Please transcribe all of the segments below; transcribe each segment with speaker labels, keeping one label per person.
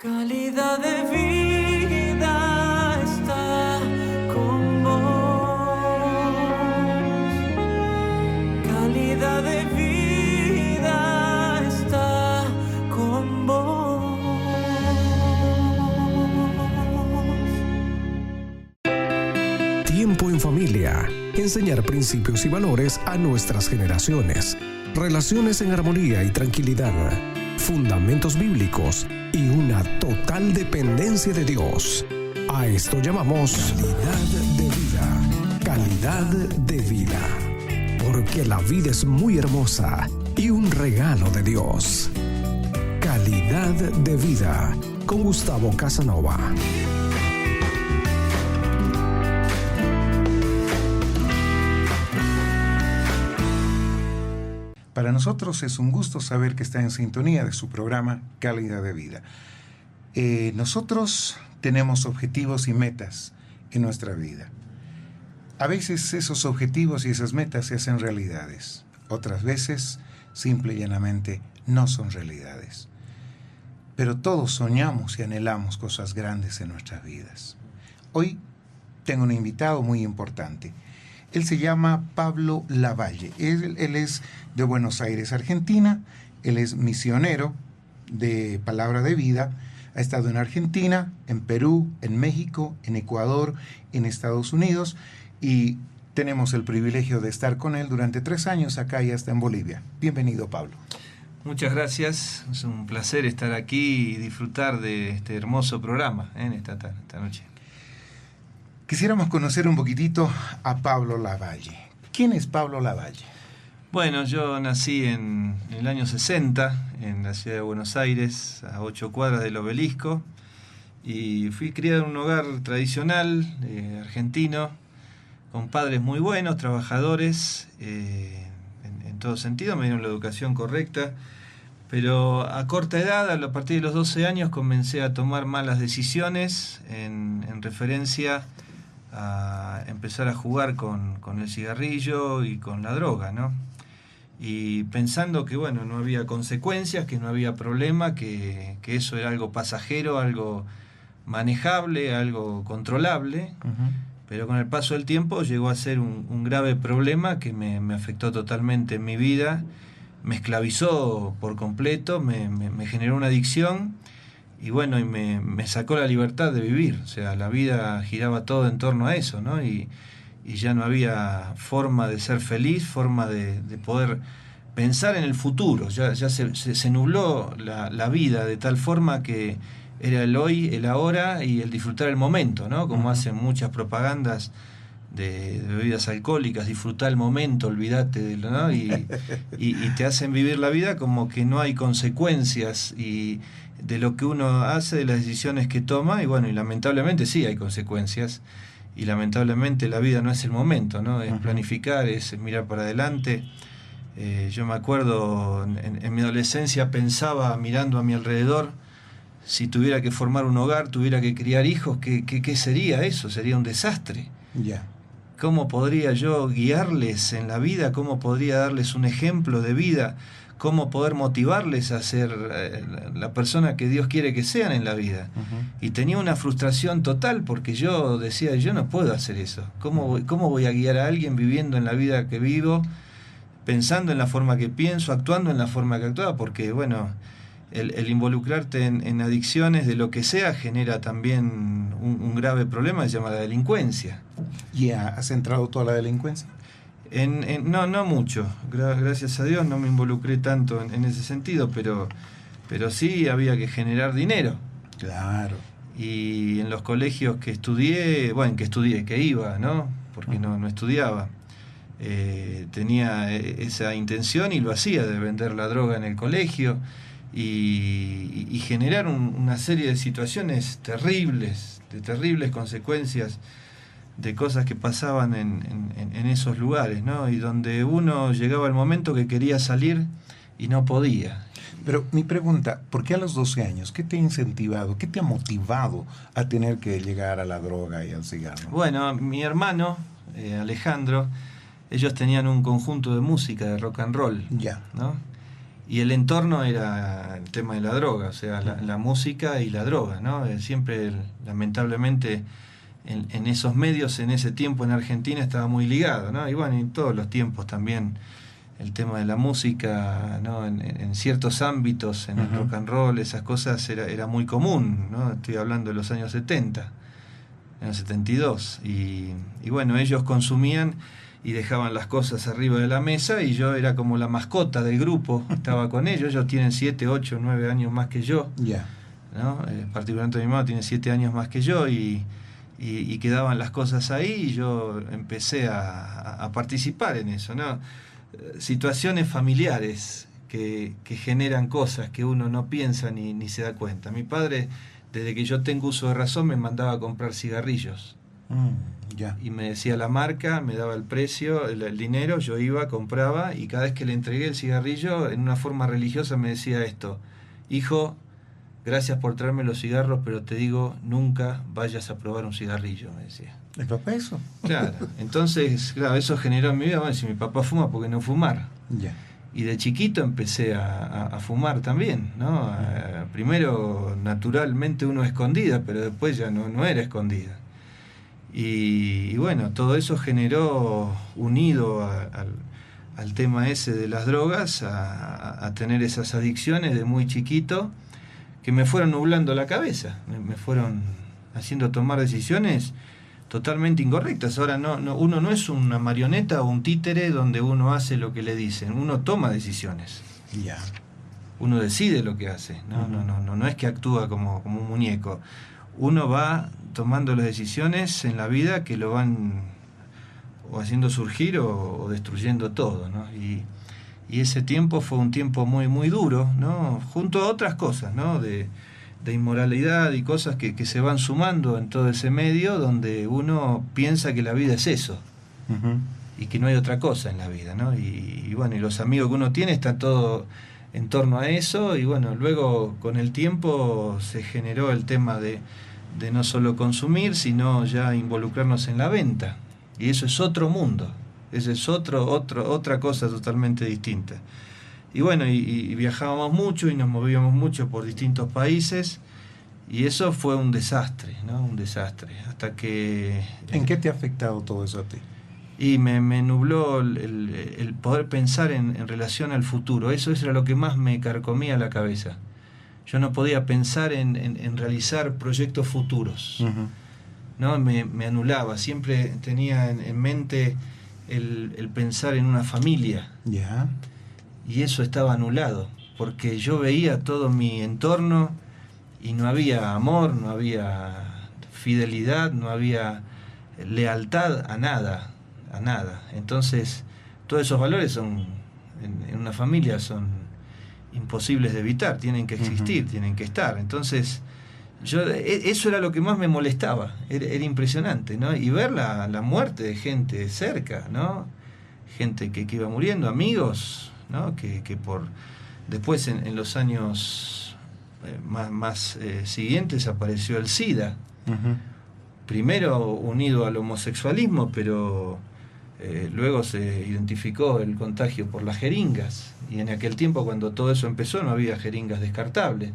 Speaker 1: Calidad de vida está con vos. Calidad de vida está con vos.
Speaker 2: Tiempo en familia. Enseñar principios y valores a nuestras generaciones. Relaciones en armonía y tranquilidad. Fundamentos bíblicos y una total dependencia de Dios. A esto llamamos calidad de vida. Calidad de vida. Porque la vida es muy hermosa y un regalo de Dios. Calidad de vida con Gustavo Casanova.
Speaker 3: Para nosotros es un gusto saber que está en sintonía de su programa Calidad de Vida. Nosotros tenemos objetivos y metas en nuestra vida. A veces esos objetivos y esas metas se hacen realidades. Otras veces, simple y llanamente, no son realidades. Pero todos soñamos y anhelamos cosas grandes en nuestras vidas. Hoy tengo un invitado muy importante. Él se llama Pablo Lavalle. Él es de Buenos Aires, Argentina. Él es misionero de Palabra de Vida. Ha estado en Argentina, en Perú, en México, en Ecuador, en Estados Unidos. Y tenemos el privilegio de estar con él durante 3 años acá y hasta en Bolivia. Bienvenido, Pablo.
Speaker 4: Muchas gracias. Es un placer estar aquí y disfrutar de este hermoso programa en esta noche.
Speaker 3: Quisiéramos conocer un poquitito a Pablo Lavalle. ¿Quién es Pablo Lavalle?
Speaker 4: Bueno, yo nací en el año 60 en la ciudad de Buenos Aires, a 8 cuadras del Obelisco, y fui criado en un hogar tradicional argentino, con padres muy buenos, trabajadores, en todo sentido, me dieron la educación correcta, pero a corta edad, a partir de los 12 años, comencé a tomar malas decisiones en referencia a empezar a jugar con el cigarrillo y con la droga, ¿no? Y pensando que, bueno, no había consecuencias, que no había problema, que eso era algo pasajero, algo manejable, algo controlable, pero con el paso del tiempo llegó a ser un grave problema que me afectó totalmente en mi vida, me esclavizó por completo, me generó una adicción. Y bueno, y me sacó la libertad de vivir, o sea, la vida giraba todo en torno a eso, ¿no? Y ya no había forma de ser feliz, forma de poder pensar en el futuro, ya se nubló la vida de tal forma que era el hoy, el ahora y el disfrutar el momento, ¿no? Como hacen muchas propagandas de bebidas alcohólicas, disfrutar el momento, olvídate de lo, ¿no? Y te hacen vivir la vida como que no hay consecuencias y de lo que uno hace, de las decisiones que toma, y bueno, y lamentablemente sí hay consecuencias, y lamentablemente la vida no es el momento, ¿no? Es planificar, es mirar para adelante. Yo me acuerdo, en mi adolescencia pensaba, mirando a mi alrededor, si tuviera que formar un hogar, tuviera que criar hijos, ¿qué sería eso? Sería un desastre.
Speaker 3: Ya.
Speaker 4: ¿Cómo podría yo guiarles en la vida? ¿Cómo podría darles un ejemplo de vida? ¿Cómo poder motivarles a ser la persona que Dios quiere que sean en la vida? Y tenía una frustración total porque yo decía, yo no puedo hacer eso. ¿Cómo voy a guiar a alguien viviendo en la vida que vivo, pensando en la forma que pienso, actuando en la forma que actuaba? Porque, bueno, el involucrarte en adicciones de lo que sea genera también un grave problema que se llama la delincuencia.
Speaker 3: ¿Y has entrado toda la delincuencia?
Speaker 4: No mucho, gracias a Dios no me involucré tanto en ese sentido, pero sí había que generar dinero.
Speaker 3: Claro.
Speaker 4: Y en los colegios que que iba, ¿no? Porque no estudiaba. Tenía esa intención y lo hacía, de vender la droga en el colegio y generar una serie de situaciones terribles, de terribles consecuencias, de cosas que pasaban en esos lugares, ¿no? Y donde uno llegaba el momento que quería salir y no podía.
Speaker 3: Pero mi pregunta, ¿por qué a los 12 años? ¿Qué te ha incentivado? ¿Qué te ha motivado a tener que llegar a la droga y al cigarro?
Speaker 4: Bueno, mi hermano, Alejandro, ellos tenían un conjunto de música, de rock and roll,
Speaker 3: ya,
Speaker 4: ¿no? y el entorno era el tema de la droga, o sea, la música y la droga, ¿no? Siempre, lamentablemente, en esos medios, en ese tiempo en Argentina estaba muy ligado, ¿no? Y bueno, en todos los tiempos también el tema de la música, ¿no? En ciertos ámbitos, en el rock and roll, esas cosas era muy común, ¿no? Estoy hablando de los años 70, años 72, y bueno, ellos consumían y dejaban las cosas arriba de la mesa, y yo era como la mascota del grupo, estaba con ellos tienen 7, 8, 9 años más que yo, ¿no? Particularmente mi mamá tiene 7 años más que yo, y quedaban las cosas ahí, y yo empecé a participar en eso, ¿no? Situaciones familiares que generan cosas que uno no piensa ni se da cuenta. Mi padre, desde que yo tengo uso de razón, me mandaba a comprar cigarrillos. Y me decía la marca, me daba el precio, el dinero, yo iba, compraba, y cada vez que le entregué el cigarrillo, en una forma religiosa me decía esto: hijo, gracias por traerme los cigarros, pero te digo, nunca vayas a probar un cigarrillo, me decía.
Speaker 3: ¿El papá eso?
Speaker 4: Claro, entonces, claro, eso generó en mi vida, bueno, si mi papá fuma, ¿por qué no fumar? Y de chiquito empecé a fumar también, ¿no? Primero, naturalmente, uno escondida, pero después ya no era escondida. Y bueno, todo eso generó, unido al tema ese de las drogas, a tener esas adicciones de muy chiquito, que me fueron nublando la cabeza, me fueron haciendo tomar decisiones totalmente incorrectas. Ahora uno no es una marioneta o un títere donde uno hace lo que le dicen, uno toma decisiones. Uno decide lo que hace, no es que actúa como un muñeco. Uno va tomando las decisiones en la vida que lo van o haciendo surgir o destruyendo todo, ¿no? Y ese tiempo fue un tiempo muy, muy duro, ¿no? Junto a otras cosas, ¿no? De inmoralidad y cosas que se van sumando en todo ese medio, donde uno piensa que la vida es eso, y que no hay otra cosa en la vida, ¿no? Y bueno, y los amigos que uno tiene están todo en torno a eso, y bueno, luego con el tiempo se generó el tema de no solo consumir, sino ya involucrarnos en la venta, y eso es otro mundo, eso es otra cosa totalmente distinta. Y bueno, y viajábamos mucho y nos movíamos mucho por distintos países, y eso fue un desastre, ¿no? Un desastre, hasta que...
Speaker 3: ¿En qué te ha afectado todo eso a ti?
Speaker 4: Y me nubló el poder pensar en relación al futuro. Eso era lo que más me carcomía la cabeza. Yo no podía pensar en realizar proyectos futuros, ¿no? Me anulaba. Siempre tenía en mente el pensar en una familia. Y eso estaba anulado, porque yo veía todo mi entorno y no había amor, no había fidelidad, no había lealtad a nada. Entonces, todos esos valores son en una familia son imposibles de evitar, tienen que existir, tienen que estar. Entonces, eso era lo que más me molestaba, era impresionante, ¿no? Y ver la muerte de gente cerca, ¿no? Gente que iba muriendo, amigos, ¿no? Que después en los años más siguientes apareció el SIDA, primero unido al homosexualismo, pero luego se identificó el contagio por las jeringas, y en aquel tiempo, cuando todo eso empezó, no había jeringas descartables,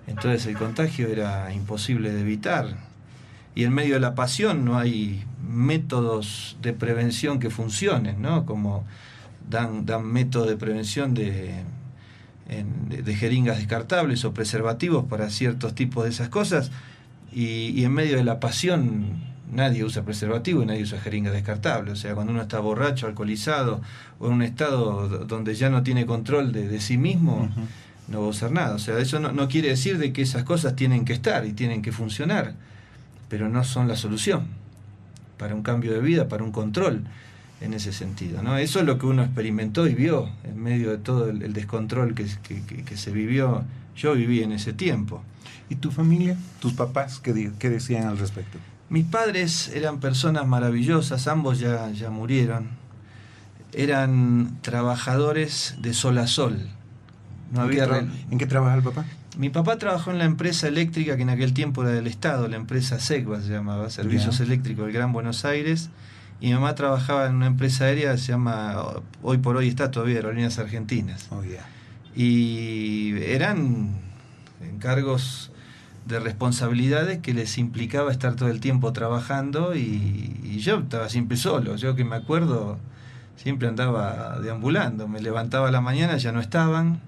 Speaker 4: entonces el contagio era imposible de evitar, y en medio de la pasión no hay métodos de prevención que funcionen, ¿no? Como dan métodos de prevención de jeringas descartables o preservativos para ciertos tipos de esas cosas, y en medio de la pasión nadie usa preservativo y nadie usa jeringas descartables. O sea, cuando uno está borracho, alcoholizado, o en un estado donde ya no tiene control de sí mismo, no va a usar nada. O sea, eso no quiere decir de que esas cosas tienen que estar y tienen que funcionar, pero no son la solución para un cambio de vida, para un control en ese sentido, ¿no? Eso es lo que uno experimentó y vio en medio de todo el descontrol que se vivió. Yo viví en ese tiempo.
Speaker 3: ¿Y tu familia, tus papás, qué decían al respecto?
Speaker 4: Mis padres eran personas maravillosas, ambos ya murieron. Eran trabajadores de sol a sol.
Speaker 3: ¿En qué trabaja el papá?
Speaker 4: Mi papá trabajó en la empresa eléctrica que en aquel tiempo era del Estado, la empresa SECBA se llamaba, Servicios Eléctricos del Gran Buenos Aires, y mi mamá trabajaba en una empresa aérea que se llama, hoy por hoy está todavía, Aerolíneas Argentinas. Y eran encargos de responsabilidades que les implicaba estar todo el tiempo trabajando y yo estaba siempre solo. Yo que me acuerdo, siempre andaba deambulando. Me levantaba a la mañana, ya no estaban.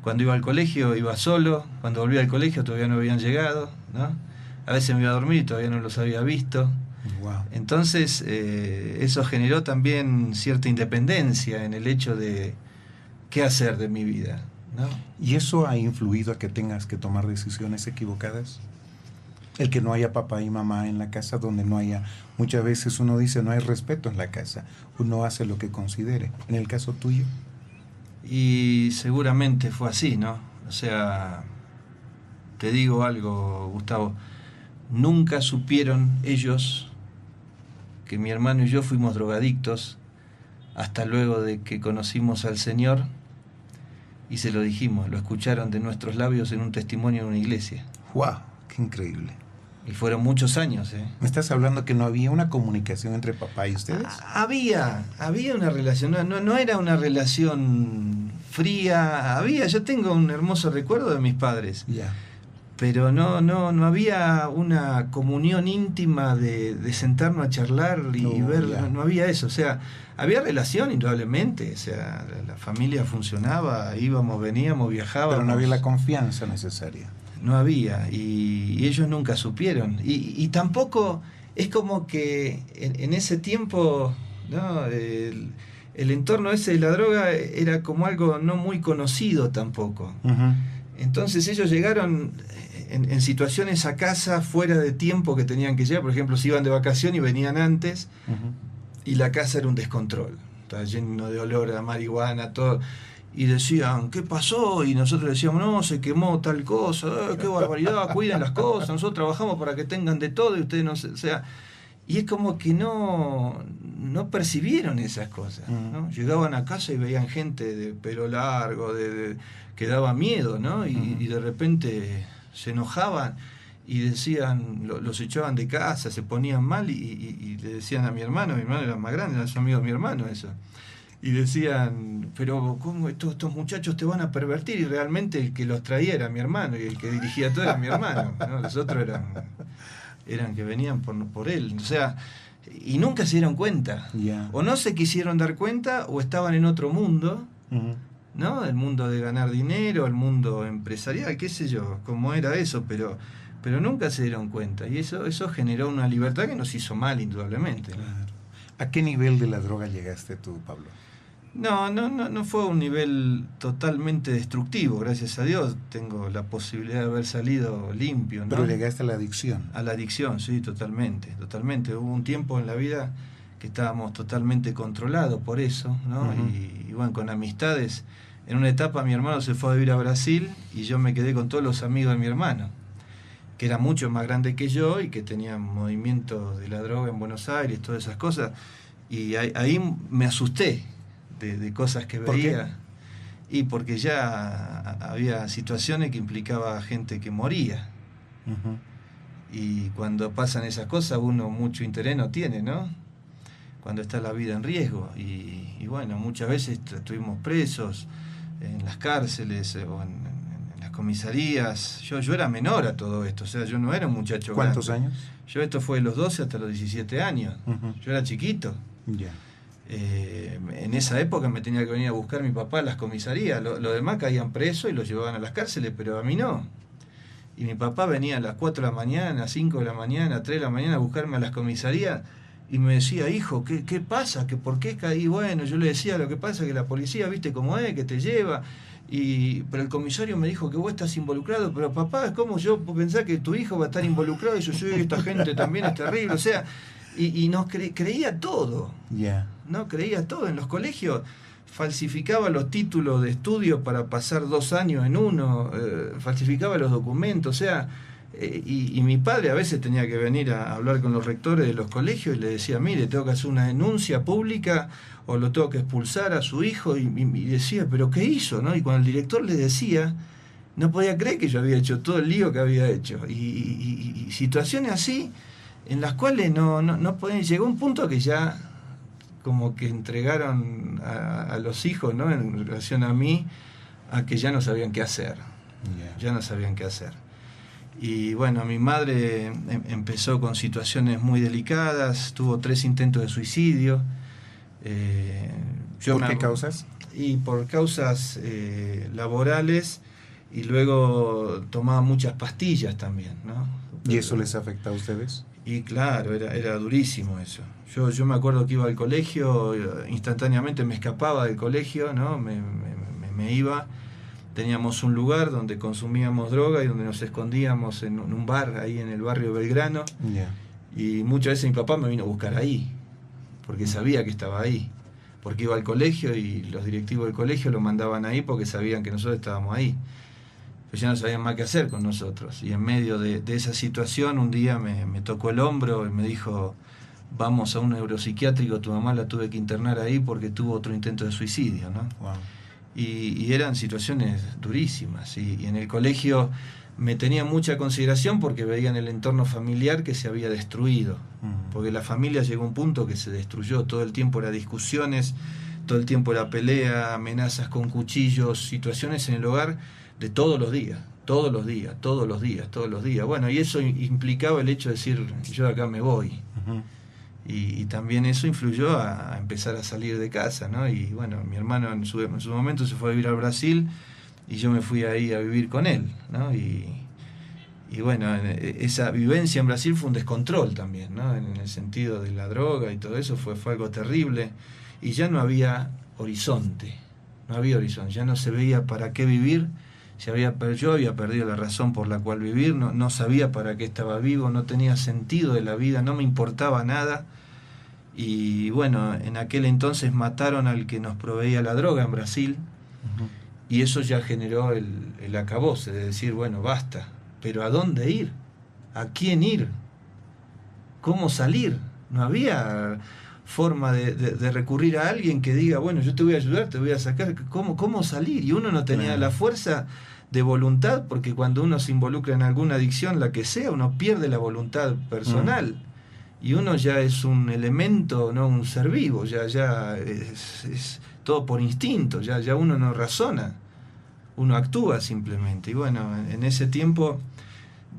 Speaker 4: Cuando iba al colegio iba solo. Cuando volvía al colegio todavía no habían llegado, ¿no? A veces me iba a dormir y todavía no los había visto.
Speaker 3: Wow.
Speaker 4: Entonces eso generó también cierta independencia en el hecho de qué hacer de mi vida, ¿no?
Speaker 3: ¿Y eso ha influido a que tengas que tomar decisiones equivocadas? El que no haya papá y mamá en la casa, donde no haya... Muchas veces uno dice no hay respeto en la casa. Uno hace lo que considere. En el caso tuyo.
Speaker 4: Y seguramente fue así, ¿no? O sea, te digo algo, Gustavo. Nunca supieron ellos que mi hermano y yo fuimos drogadictos hasta luego de que conocimos al Señor y se lo dijimos, lo escucharon de nuestros labios en un testimonio en una iglesia.
Speaker 3: ¡Wow! ¡Qué increíble!
Speaker 4: Y fueron muchos años, ¿eh?
Speaker 3: ¿Me estás hablando que no había una comunicación entre papá y ustedes?
Speaker 4: Había una relación, no era una relación fría, yo tengo un hermoso recuerdo de mis padres.
Speaker 3: Ya.
Speaker 4: Pero no había una comunión íntima de sentarnos a charlar y ver, no había eso. O sea, había relación indudablemente, o sea, la familia funcionaba, íbamos, veníamos, viajábamos.
Speaker 3: Pero no había la confianza necesaria.
Speaker 4: No había, y ellos nunca supieron. Y tampoco, es como que en ese tiempo, ¿no? El entorno ese de la droga era como algo no muy conocido tampoco.
Speaker 3: Uh-huh.
Speaker 4: Entonces ellos llegaron en situaciones a casa fuera de tiempo que tenían que llegar. Por ejemplo, si iban de vacación y venían antes,
Speaker 3: Uh-huh.
Speaker 4: y la casa era un descontrol, estaba lleno de olor a marihuana, todo, y decían, ¿qué pasó? Y nosotros decíamos, no, se quemó tal cosa, qué barbaridad, cuiden las cosas, nosotros trabajamos para que tengan de todo y ustedes no se... O sea, y es como que no percibieron esas cosas, ¿no? Llegaban a casa y veían gente de pelo largo, que daba miedo, ¿no? Y de repente se enojaban y decían, los echaban de casa, se ponían mal y le decían a mi hermano era más grande, era su amigo de mi hermano eso, y decían, pero ¿cómo estos muchachos te van a pervertir? Y realmente el que los traía era mi hermano y el que dirigía todo era mi hermano, ¿no? Los otros eran que venían por él, o sea, y nunca se dieron cuenta,
Speaker 3: Yeah.
Speaker 4: o no se quisieron dar cuenta o estaban en otro mundo,
Speaker 3: Uh-huh.
Speaker 4: ¿no? El mundo de ganar dinero, el mundo empresarial, qué sé yo, cómo era eso, pero nunca se dieron cuenta. Y eso generó una libertad que nos hizo mal, indudablemente.
Speaker 3: Claro. ¿A qué nivel de la droga llegaste tú, Pablo?
Speaker 4: No fue un nivel totalmente destructivo, gracias a Dios. Tengo la posibilidad de haber salido limpio, ¿no?
Speaker 3: Pero llegaste a la adicción.
Speaker 4: A la adicción, sí, totalmente. Hubo un tiempo en la vida que estábamos totalmente controlados por eso, ¿no?
Speaker 3: Uh-huh.
Speaker 4: Y bueno, con amistades. En una etapa mi hermano se fue a vivir a Brasil y yo me quedé con todos los amigos de mi hermano, que era mucho más grande que yo y que tenían movimientos de la droga en Buenos Aires, todas esas cosas. Y ahí me asusté de cosas que
Speaker 3: ¿Por
Speaker 4: veía. Y porque ya había situaciones que implicaba gente que moría.
Speaker 3: Uh-huh.
Speaker 4: Y cuando pasan esas cosas uno mucho interés no tiene, ¿no? Cuando está la vida en riesgo. Y bueno, muchas veces estuvimos presos en las cárceles o en las comisarías. Yo era menor a todo esto, o sea, yo no era un muchacho
Speaker 3: ¿Cuántos
Speaker 4: grande.
Speaker 3: años?
Speaker 4: Yo esto fue de los 12 hasta los 17 años.
Speaker 3: Uh-huh.
Speaker 4: Yo era chiquito.
Speaker 3: Ya.
Speaker 4: En esa época me tenía que venir a buscar mi papá a las comisarías. Los demás caían presos y los llevaban a las cárceles, pero a mí no. Y mi papá venía a las 4 de la mañana, a 5 de la mañana, a 3 de la mañana a buscarme a las comisarías y me decía, hijo, ¿qué pasa? ¿Por qué caí? Bueno, yo le decía, lo que pasa es que la policía, viste cómo es, que te lleva. Pero el comisario me dijo que vos estás involucrado, pero papá, ¿cómo yo pensar que tu hijo va a estar involucrado? Y yo soy, esta gente también es terrible, o sea, y nos creía todo.
Speaker 3: Ya.
Speaker 4: No, creía todo. En los colegios falsificaba los títulos de estudio para pasar 2 años en uno, falsificaba los documentos, o sea, y mi padre a veces tenía que venir a hablar con los rectores de los colegios y le decía, mire, tengo que hacer una denuncia pública o lo tengo que expulsar a su hijo, y decía, ¿pero qué hizo? ¿No? Y cuando el director le decía, no podía creer que yo había hecho todo el lío que había hecho. Y situaciones así, en las cuales no podían, llegó un punto que ya como que entregaron a los hijos, ¿no? En relación a mí, a que ya no sabían qué hacer. Ya no sabían qué hacer. Y bueno, mi madre empezó con situaciones muy delicadas, tuvo 3 intentos de suicidio.
Speaker 3: ¿Por qué causas?
Speaker 4: Y por causas laborales, y luego tomaba muchas pastillas también, ¿no?
Speaker 3: ¿Y eso les afecta a ustedes?
Speaker 4: Y claro, era durísimo eso. Yo me acuerdo que iba al colegio, instantáneamente me escapaba del colegio, ¿no? Me iba. Teníamos un lugar donde consumíamos droga y donde nos escondíamos en un bar ahí en el barrio Belgrano. Y muchas veces mi papá me vino a buscar ahí, porque sabía que estaba ahí. Porque iba al colegio y los directivos del colegio lo mandaban ahí porque sabían que nosotros estábamos ahí. Pero ya no sabían más qué hacer con nosotros. Y en medio de esa situación, un día me tocó el hombro y me dijo: vamos a un neuropsiquiátrico, tu mamá la tuve que internar ahí porque tuvo otro intento de suicidio, ¿no?
Speaker 3: Wow.
Speaker 4: Y eran situaciones durísimas. Y en el colegio me tenía mucha consideración porque veía en el entorno familiar que se había destruido. Porque la familia llegó a un punto que se destruyó. Todo el tiempo era discusiones, todo el tiempo era pelea, amenazas con cuchillos, situaciones en el hogar de todos los días. Bueno, y eso implicaba el hecho de decir: yo de acá me voy. Y también eso influyó a empezar a salir de casa, ¿no? Y bueno, mi hermano en su momento se fue a vivir al Brasil y yo me fui ahí a vivir con él, ¿no? Y bueno, esa vivencia en Brasil fue un descontrol también, ¿no? En el sentido de la droga y todo eso fue algo terrible, y ya no había horizonte, ya no se veía para qué vivir. Yo había perdido la razón por la cual vivir, no sabía para qué estaba vivo, no tenía sentido de la vida, no me importaba nada. Y bueno, en aquel entonces mataron al que nos proveía la droga en Brasil, y eso ya generó el acabose de decir: bueno, basta, pero ¿a dónde ir? ¿A quién ir? ¿Cómo salir? No había forma de recurrir a alguien que diga: bueno, yo te voy a ayudar, te voy a sacar. ¿Cómo salir? Y uno no tenía la fuerza de voluntad, porque cuando uno se involucra en alguna adicción, la que sea, uno pierde la voluntad personal. Y uno ya es un elemento, no un ser vivo, ya es todo por instinto, ya uno no razona, uno actúa simplemente. Y bueno, en ese tiempo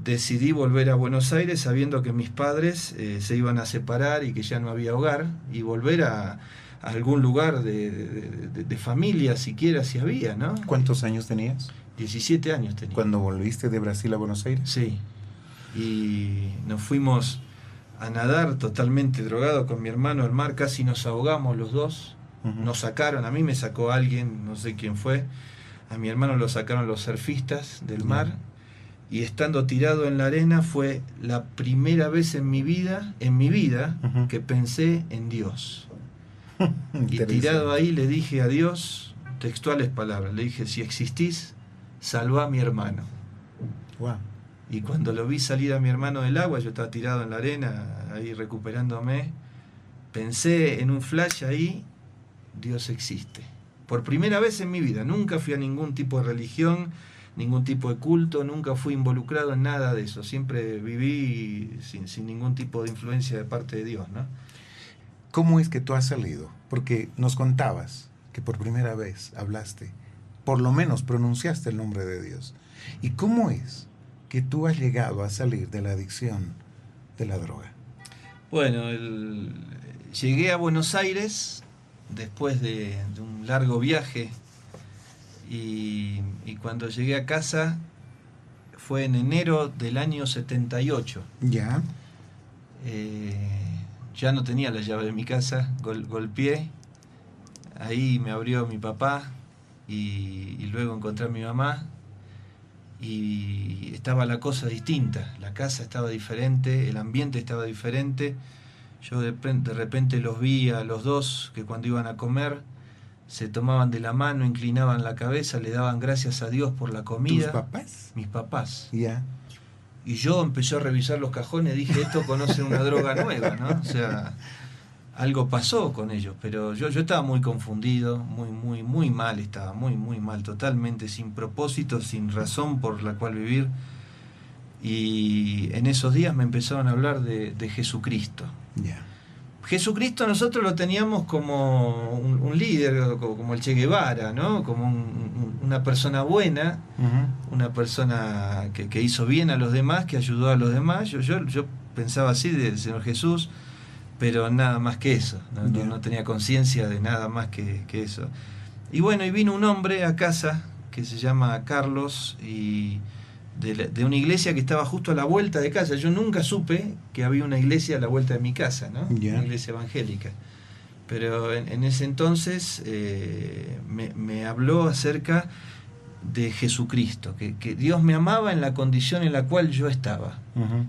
Speaker 4: decidí volver a Buenos Aires sabiendo que mis padres se iban a separar y que ya no había hogar, y volver a algún lugar de familia siquiera, si había, ¿no?
Speaker 3: ¿Cuántos años tenías?
Speaker 4: 17 años tenía.
Speaker 3: ¿Cuando volviste de Brasil a Buenos Aires?
Speaker 4: Sí, y nos fuimos a nadar totalmente drogados con mi hermano al mar, casi nos ahogamos los dos. Nos sacaron, a mí me sacó alguien, no sé quién fue, a mi hermano lo sacaron los surfistas del mar. Y estando tirado en la arena fue la primera vez en mi vida que pensé en Dios. Y tirado ahí le dije a Dios textuales palabras, le dije: si existís, salvá a mi hermano.
Speaker 3: Wow.
Speaker 4: Y cuando lo vi salir a mi hermano del agua, yo estaba tirado en la arena, ahí recuperándome, pensé en un flash ahí: Dios existe. Por primera vez en mi vida, nunca fui a ningún tipo de religión, ningún tipo de culto, nunca fui involucrado en nada de eso, siempre viví sin ningún tipo de influencia de parte de Dios, ¿no?
Speaker 3: ¿Cómo es que tú has salido? Porque nos contabas que por primera vez hablaste, por lo menos pronunciaste el nombre de Dios. ¿Y cómo es que tú has llegado a salir de la adicción de la droga?
Speaker 4: Bueno, llegué a Buenos Aires después de un largo viaje, y cuando llegué a casa fue en enero del año 78.
Speaker 3: Ya.
Speaker 4: Ya no tenía la llave de mi casa, golpeé, ahí me abrió mi papá, y luego encontré a mi mamá, y estaba la cosa distinta, la casa estaba diferente, el ambiente estaba diferente. Yo de repente los vi a los dos, que cuando iban a comer se tomaban de la mano, inclinaban la cabeza, le daban gracias a Dios por la comida.
Speaker 3: ¿Tus papás?
Speaker 4: Mis papás.
Speaker 3: Ya.
Speaker 4: Y yo empecé a revisar los cajones, dije: esto conoce una droga nueva, ¿no? O sea, algo pasó con ellos, pero yo estaba muy confundido, muy mal estaba, muy mal, totalmente sin propósito, sin razón por la cual vivir. Y en esos días me empezaron a hablar de Jesucristo.
Speaker 3: Ya.
Speaker 4: Jesucristo nosotros lo teníamos como un líder, como el Che Guevara, ¿no? Como una persona buena, una persona que hizo bien a los demás, que ayudó a los demás. Yo pensaba así del Señor Jesús, pero nada más que eso, no tenía conciencia de nada más que eso. Y bueno, y vino un hombre a casa que se llama Carlos, y de una iglesia que estaba justo a la vuelta de casa. Yo nunca supe que había una iglesia a la vuelta de mi casa, ¿no? Una iglesia evangélica. Pero en ese entonces me habló acerca de Jesucristo, que Dios me amaba en la condición en la cual yo estaba,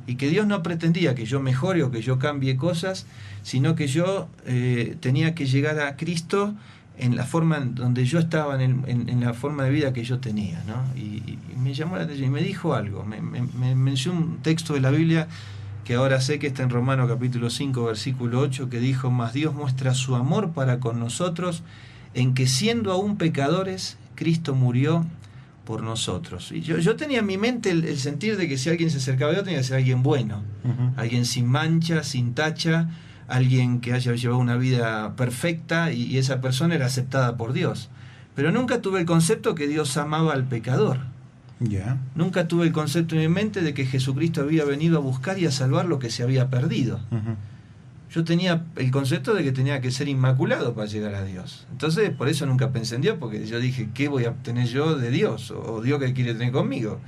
Speaker 4: y que Dios no pretendía que yo mejore o que yo cambie cosas, sino que yo tenía que llegar a Cristo en la forma en donde yo estaba, en la forma de vida que yo tenía, ¿no? Y me llamó la atención y me dijo algo, me mencionó un texto de la Biblia que ahora sé que está en Romanos capítulo 5 versículo 8, que dijo: mas Dios muestra su amor para con nosotros en que siendo aún pecadores Cristo murió por nosotros. Y yo tenía en mi mente el sentir de que si alguien se acercaba a Dios tenía que ser alguien bueno, alguien sin mancha, sin tacha, alguien que haya llevado una vida perfecta, y esa persona era aceptada por Dios. Pero nunca tuve el concepto que Dios amaba al pecador. Nunca tuve el concepto en mi mente de que Jesucristo había venido a buscar y a salvar lo que se había perdido. Yo tenía el concepto de que tenía que ser inmaculado para llegar a Dios. Entonces, por eso nunca pensé en Dios, porque yo dije, ¿qué voy a obtener yo de Dios? ¿O Dios qué quiere tener conmigo?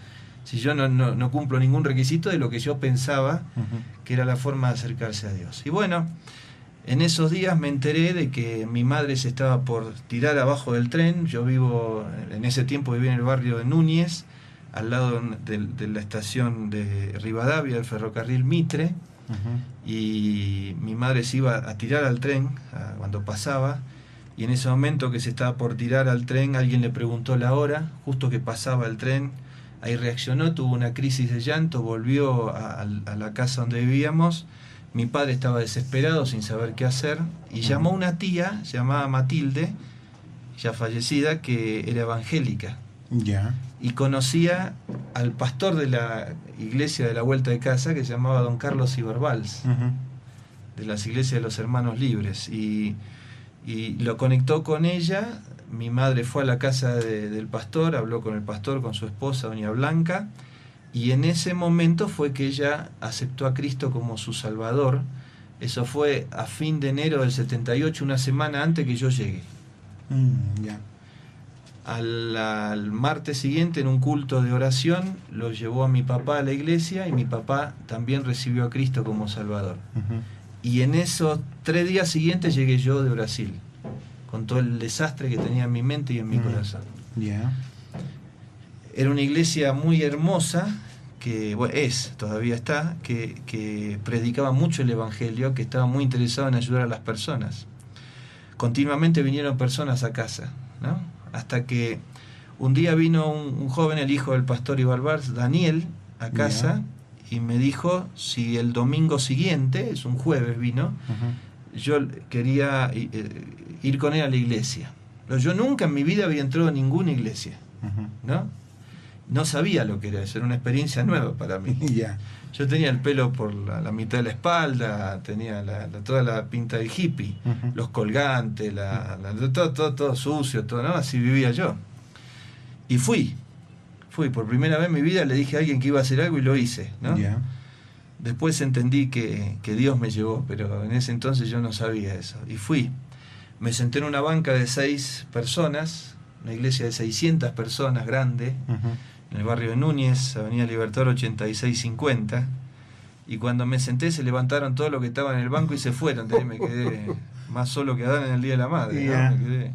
Speaker 4: Si yo no cumplo ningún requisito de lo que yo pensaba que era la forma de acercarse a Dios. Y bueno, en esos días me enteré de que mi madre se estaba por tirar abajo del tren. Yo en ese tiempo vivía en el barrio de Núñez, al lado de la estación de Rivadavia, del ferrocarril Mitre, y mi madre se iba a tirar al tren cuando pasaba, y en ese momento que se estaba por tirar al tren, alguien le preguntó la hora, justo que pasaba el tren. Ahí reaccionó, tuvo una crisis de llanto, volvió a la casa donde vivíamos. Mi padre estaba desesperado, sin saber qué hacer, y llamó a una tía llamada Matilde, ya fallecida, que era evangélica. Y conocía al pastor de la iglesia de la vuelta de casa, que se llamaba don Carlos Iberbals, de las iglesias de los Hermanos Libres, y lo conectó con ella. Mi madre fue a la casa del pastor, habló con el pastor, con su esposa, doña Blanca, y en ese momento fue que ella aceptó a Cristo como su Salvador. Eso fue a fin de enero del 78, una semana antes que yo llegue. Al martes siguiente, en un culto de oración, lo llevó a mi papá a la iglesia, y mi papá también recibió a Cristo como Salvador. Y en esos 3 días siguientes llegué yo de Brasil, con todo el desastre que tenía en mi mente y en mi corazón. Era una iglesia muy hermosa, que todavía está, que predicaba mucho el Evangelio, que estaba muy interesado en ayudar a las personas. Continuamente vinieron personas a casa, ¿no? Hasta que un día vino un joven, el hijo del pastor Iberbals, Daniel, a casa, y me dijo si el domingo siguiente, es un jueves vino, yo quería ir con él a la iglesia. Pero yo nunca en mi vida había entrado a ninguna iglesia, ¿no? No sabía lo que era eso, era una experiencia nueva para mí. Yo tenía el pelo por la mitad de la espalda, tenía toda la pinta de hippie, los colgantes, todo sucio, todo, ¿no? Así vivía yo. Y fui por primera vez en mi vida, le dije a alguien que iba a hacer algo y lo hice, ¿no? Después entendí que Dios me llevó, pero en ese entonces yo no sabía eso. Y fui. Me senté en una banca de 6 personas, una iglesia de 600 personas grande, en el barrio de Núñez, Avenida Libertador 8650, y cuando me senté se levantaron todos los que estaban en el banco y se fueron. Me quedé más solo que Adán en el Día de la Madre, ¿no? Me quedé.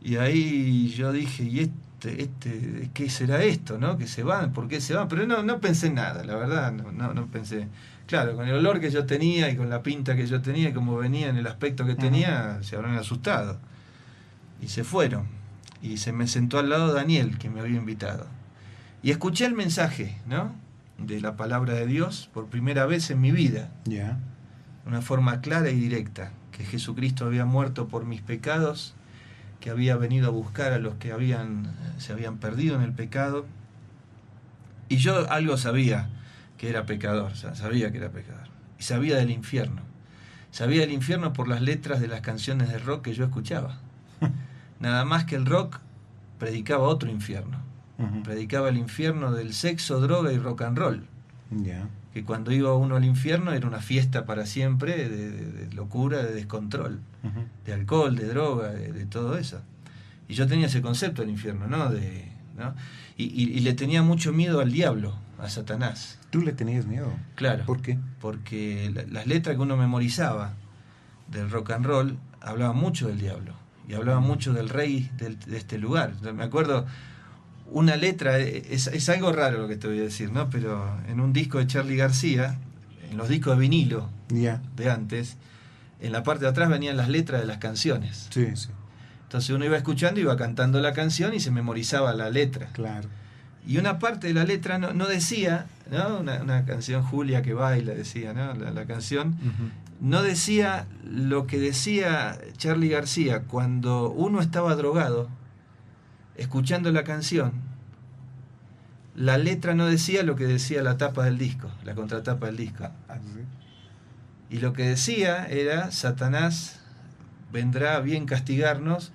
Speaker 4: Y ahí yo dije, ¿y qué será esto, no? Que se van, ¿por qué se van? Pero no pensé en nada, la verdad, no pensé. Claro, con el olor que yo tenía y con la pinta que yo tenía y como venía en el aspecto que tenía, se habrán asustado. Y se fueron. Y se me sentó al lado Daniel, que me había invitado. Y escuché el mensaje, ¿no?, de la palabra de Dios por primera vez en mi vida. De una forma clara y directa, que Jesucristo había muerto por mis pecados, que había venido a buscar a los que se habían perdido en el pecado. Y yo algo sabía, que era pecador, sabía que era pecador. Y sabía del infierno. sabía del infierno por las letras de las canciones de rock que yo escuchaba. Nada más que el rock predicaba otro infierno. Predicaba el infierno del sexo, droga y rock and roll. Que cuando iba uno al infierno era una fiesta para siempre de locura, de descontrol, de alcohol, de droga, de todo eso. Y yo tenía ese concepto del infierno, ¿no? Y le tenía mucho miedo al diablo, a Satanás.
Speaker 3: ¿Tú le tenías miedo?
Speaker 4: Claro.
Speaker 3: ¿Por qué?
Speaker 4: Porque las letras que uno memorizaba del rock and roll hablaban mucho del diablo y hablaban mucho del rey de este lugar. Me acuerdo una letra, es algo raro lo que te voy a decir, ¿no? Pero en un disco de Charly García, en los discos de vinilo de antes, en la parte de atrás venían las letras de las canciones.
Speaker 3: Sí, sí.
Speaker 4: Entonces uno iba escuchando, iba cantando la canción y se memorizaba la letra.
Speaker 3: Claro.
Speaker 4: Y una parte de la letra no decía, ¿no? Una canción, Julia que baila, decía, ¿no? La canción, no decía lo que decía Charly García cuando uno estaba drogado, escuchando la canción. La letra no decía lo que decía la tapa del disco, la contratapa del disco. Y lo que decía era: Satanás vendrá a bien castigarnos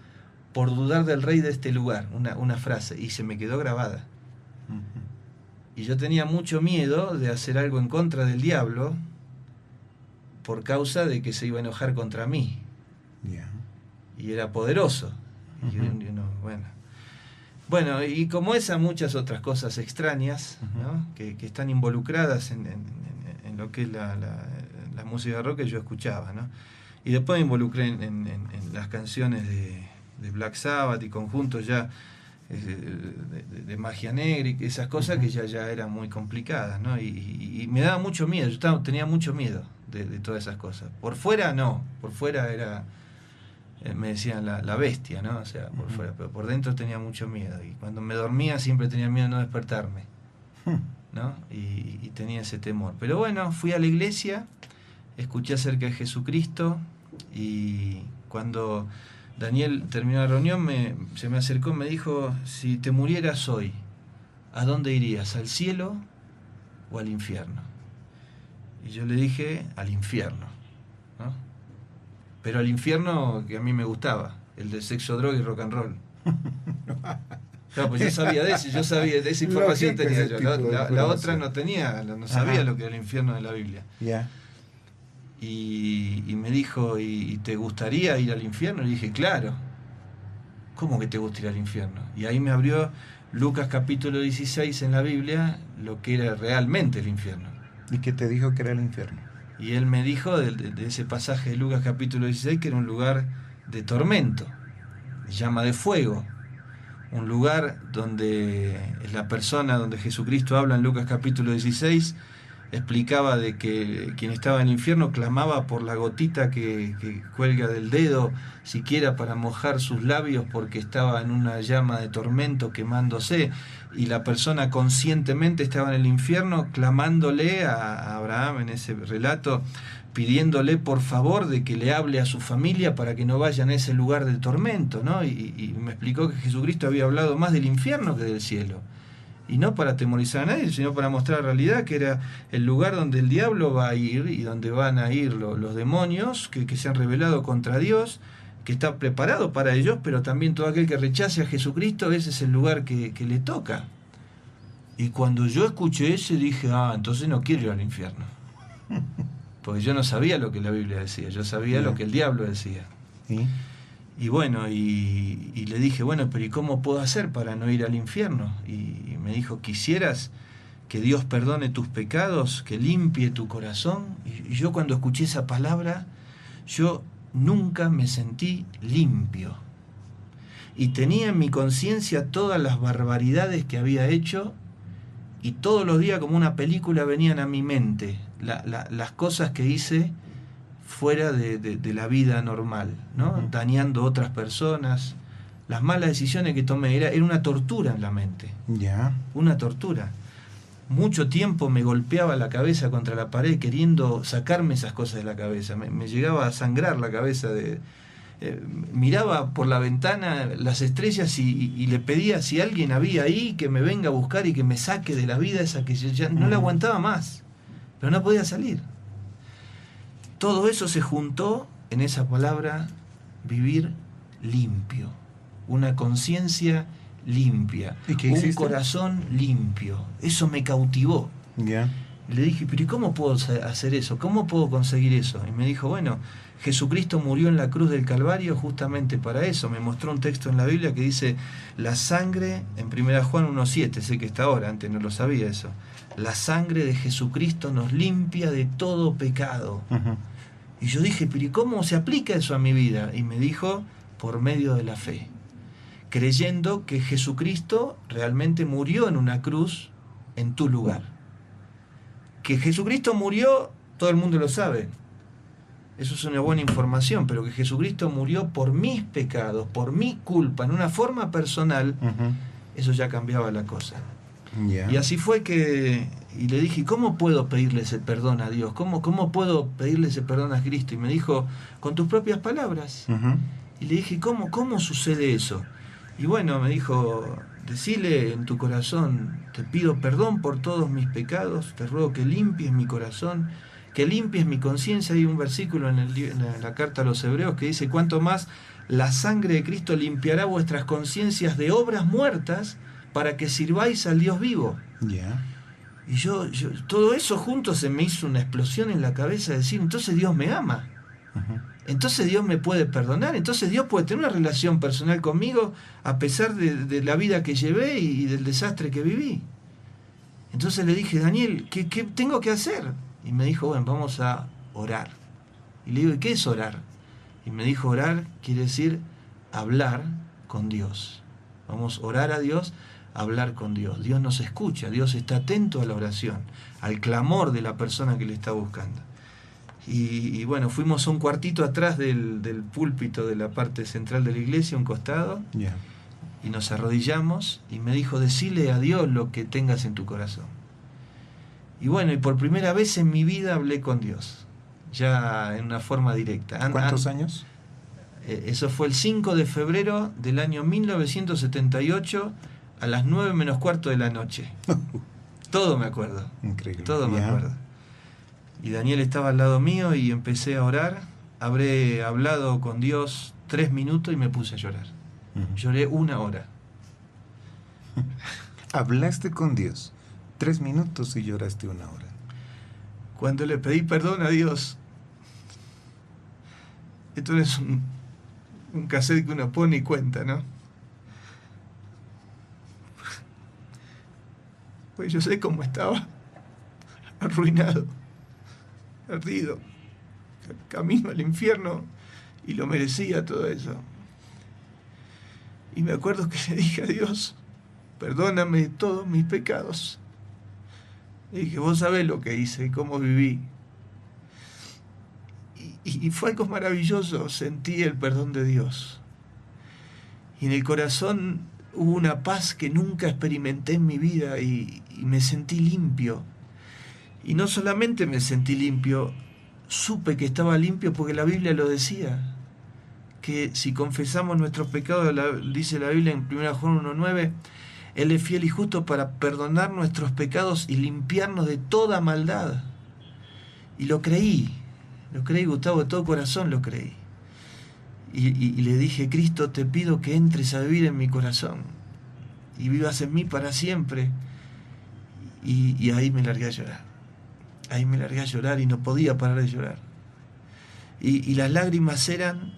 Speaker 4: por dudar del rey de este lugar, una frase, y se me quedó grabada. Y yo tenía mucho miedo de hacer algo en contra del diablo por causa de que se iba a enojar contra mí. Y era poderoso. Y uno, bueno, y como esas muchas otras cosas extrañas, ¿no? que están involucradas en lo que es la música rock que yo escuchaba, ¿no? Y después me involucré en las canciones de Black Sabbath y conjuntos ya de magia negra y esas cosas que ya eran muy complicadas, ¿no? Y me daba mucho miedo, tenía mucho miedo de todas esas cosas. Por fuera no, por fuera era, me decían la bestia, ¿no? O sea, por fuera, pero por dentro tenía mucho miedo. Y cuando me dormía siempre tenía miedo de no despertarme, ¿no? Y tenía ese temor. Pero bueno, fui a la iglesia, escuché acerca de Jesucristo, y cuando Daniel terminó la reunión se me acercó y me dijo: si te murieras hoy, ¿a dónde irías? ¿Al cielo o al infierno? Y yo le dije: al infierno, ¿no? Pero al infierno que a mí me gustaba, el de sexo, droga y rock and roll. Claro, pues yo sabía de esa información tenía yo. La otra no tenía, no sabía lo que era el infierno de la Biblia. Y me dijo: ¿y te gustaría ir al infierno? Y dije: claro. ¿Cómo que te gusta ir al infierno? Y ahí me abrió Lucas capítulo 16 en la Biblia, lo que era realmente el infierno.
Speaker 3: ¿Y qué te dijo que era el infierno?
Speaker 4: Y él me dijo de ese pasaje de Lucas capítulo 16 que era un lugar de tormento, llama de fuego, un lugar donde la persona, donde Jesucristo habla en Lucas capítulo 16, explicaba de que quien estaba en el infierno clamaba por la gotita que cuelga del dedo, siquiera para mojar sus labios, porque estaba en una llama de tormento quemándose, y la persona conscientemente estaba en el infierno clamándole a Abraham en ese relato, pidiéndole por favor de que le hable a su familia para que no vayan a ese lugar de tormento, ¿no? Y me explicó que Jesucristo había hablado más del infierno que del cielo. Y no para atemorizar a nadie, sino para mostrar la realidad, que era el lugar donde el diablo va a ir y donde van a ir los demonios que se han rebelado contra Dios, que está preparado para ellos, pero también todo aquel que rechace a Jesucristo, ese es el lugar que le toca. Y cuando yo escuché eso dije: entonces no quiero ir al infierno. Porque yo no sabía lo que la Biblia decía, yo sabía lo que el diablo decía. Y bueno, y le dije: bueno, pero ¿y cómo puedo hacer para no ir al infierno? Y me dijo: ¿quisieras que Dios perdone tus pecados, que limpie tu corazón? Y yo cuando escuché esa palabra, yo nunca me sentí limpio. Y tenía en mi conciencia todas las barbaridades que había hecho, y todos los días como una película venían a mi mente las cosas que hice fuera de la vida normal, ¿no? Dañando a otras personas, las malas decisiones que tomé, era una tortura en la mente. Una tortura. Mucho tiempo me golpeaba la cabeza contra la pared queriendo sacarme esas cosas de la cabeza. Me llegaba a sangrar la cabeza. Miraba por la ventana las estrellas y le pedía si alguien había ahí que me venga a buscar y que me saque de la vida esa que ya no la aguantaba más, pero no podía salir. todo eso se juntó en esa palabra vivir limpio, una conciencia limpia,
Speaker 3: ¿Y qué
Speaker 4: un
Speaker 3: hiciste?
Speaker 4: corazón limpio. Eso me cautivó.
Speaker 3: Ya.
Speaker 4: Y le dije, pero ¿y cómo puedo hacer eso? ¿Cómo puedo conseguir eso? Y me dijo, bueno, Jesucristo murió en la cruz del Calvario justamente para eso. Me mostró un texto en la Biblia que dice, la sangre, en 1 Juan 1:7, sé que está ahora, antes no lo sabía eso. La sangre de Jesucristo nos limpia de todo pecado.
Speaker 3: Ujú.
Speaker 4: Y yo dije, pero ¿y cómo se aplica eso a mi vida? Y me dijo, por medio de la fe, creyendo que Jesucristo realmente murió en una cruz en tu lugar. Que Jesucristo murió, todo el mundo lo sabe. Eso es una buena información, pero que Jesucristo murió por mis pecados, por mi culpa, en una forma personal,
Speaker 3: Ujú.
Speaker 4: eso ya cambiaba la cosa.
Speaker 3: Ya.
Speaker 4: Y así fue y le dije, ¿cómo puedo pedirle ese perdón a Dios? ¿Cómo puedo pedirle ese perdón a Cristo? Y me dijo, con tus propias palabras.
Speaker 3: Ujú.
Speaker 4: Y le dije, ¿cómo sucede eso? Y bueno, me dijo, decile en tu corazón, te pido perdón por todos mis pecados, te ruego que limpies mi corazón, que limpies mi conciencia. Hay un versículo en la carta a los Hebreos que dice, cuanto más la sangre de Cristo limpiará vuestras conciencias de obras muertas para que sirváis al Dios vivo.
Speaker 3: Ya.
Speaker 4: Y yo todo eso junto se me hizo una explosión en la cabeza de decir, entonces Dios me ama.
Speaker 3: Ujú.
Speaker 4: Entonces Dios me puede perdonar, entonces Dios puede tener una relación personal conmigo a pesar de la vida que llevé y del desastre que viví. Entonces le dije, Daniel, ¿qué tengo que hacer? Y me dijo, bueno, vamos a orar. Y le digo, ¿y qué es orar? Y me dijo, orar quiere decir hablar con Dios. Vamos a orar a Dios, hablar con Dios. Dios nos escucha, Dios está atento a la oración, al clamor de la persona que le está buscando. Y bueno, fuimos a un cuartito atrás del púlpito de la parte central de la iglesia, un costado,
Speaker 3: Ya.
Speaker 4: y nos arrodillamos y me dijo, decile a Dios lo que tengas en tu corazón. Y bueno, y por primera vez en mi vida hablé con Dios, ya en una forma directa.
Speaker 3: ¿Cuántos años?
Speaker 4: Eso fue el 5 de febrero del año 1978 a las 9 menos cuarto de la noche. Todo me acuerdo.
Speaker 3: Increíble.
Speaker 4: Todo me
Speaker 3: Ya.
Speaker 4: acuerdo. Y Daniel estaba al lado mío y empecé a orar. Habré hablado con Dios 3 minutos y me puse a llorar.
Speaker 3: Ujú.
Speaker 4: Lloré 1 hora.
Speaker 3: Hablaste con Dios 3 minutos y lloraste 1 hora.
Speaker 4: Cuando le pedí perdón a Dios, esto no es un cassette que uno pone y cuenta, ¿no? Pues yo sé cómo estaba, arruinado, perdido, camino al infierno, y lo merecía todo eso. Y me acuerdo que le dije a Dios, perdóname de todos mis pecados. Le dije, vos sabés lo que hice y cómo viví. Y fue algo maravilloso, sentí el perdón de Dios. Y en el corazón hubo una paz que nunca experimenté en mi vida y me sentí limpio. Y no solamente me sentí limpio, supe que estaba limpio porque la Biblia lo decía. Que si confesamos nuestros pecados, dice la Biblia en 1 Juan 1:9, Él es fiel y justo para perdonar nuestros pecados y limpiarnos de toda maldad. Y lo creí, Gustavo, de todo corazón lo creí. Y le dije, Cristo, te pido que entres a vivir en mi corazón y vivas en mí para siempre. Y ahí me largué a llorar. Ahí me largué a llorar y no podía parar de llorar. Y las lágrimas eran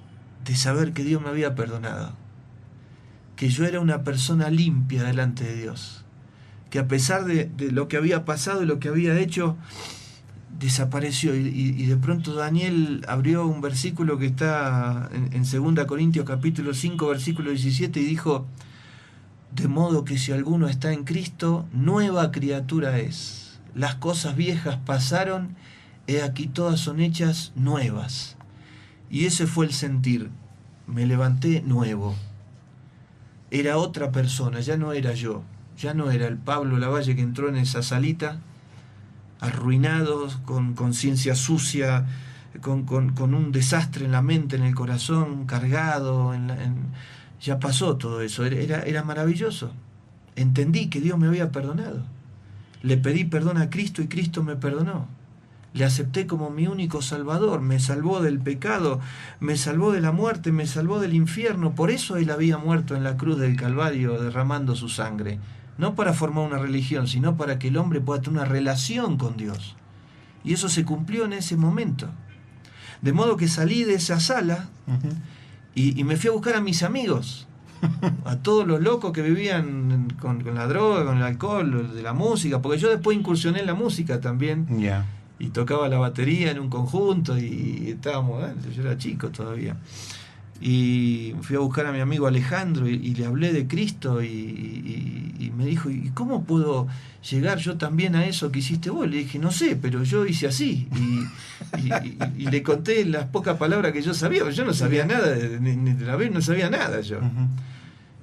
Speaker 4: de saber que Dios me había perdonado. Que yo era una persona limpia delante de Dios. Que a pesar de lo que había pasado y lo que había hecho, desapareció. Y de pronto Daniel abrió un versículo que está en 2 Corintios capítulo 5, versículo 17, y dijo, de modo que si alguno está en Cristo, nueva criatura es. Las cosas viejas pasaron, he aquí todas son hechas nuevas. Y ese fue el sentir. Me levanté nuevo. Era otra persona, ya no era yo. Ya no era el Pablo Lavalle que entró en esa salita, arruinado, con conciencia sucia, con un desastre en la mente, en el corazón, cargado. Ya pasó todo eso. Era maravilloso. Entendí que Dios me había perdonado. Le pedí perdón a Cristo y Cristo me perdonó. Le acepté como mi único salvador, me salvó del pecado, me salvó de la muerte, me salvó del infierno. Por eso Él había muerto en la cruz del Calvario derramando su sangre. No para formar una religión, sino para que el hombre pueda tener una relación con Dios. Y eso se cumplió en ese momento. De modo que salí de esa sala y me fui a buscar a mis amigos, a todos los locos que vivían con la droga, con el alcohol, de la música, porque yo después incursioné en la música también.
Speaker 3: Ya.
Speaker 4: Y tocaba la batería en un conjunto y estábamos, yo era chico todavía. Y fui a buscar a mi amigo Alejandro y le hablé de Cristo y me dijo, ¿y cómo puedo llegar yo también a eso que hiciste vos? Le dije, no sé, pero yo hice así. Y le conté las pocas palabras que yo sabía, yo no sabía nada, ni de la Biblia no sabía nada yo.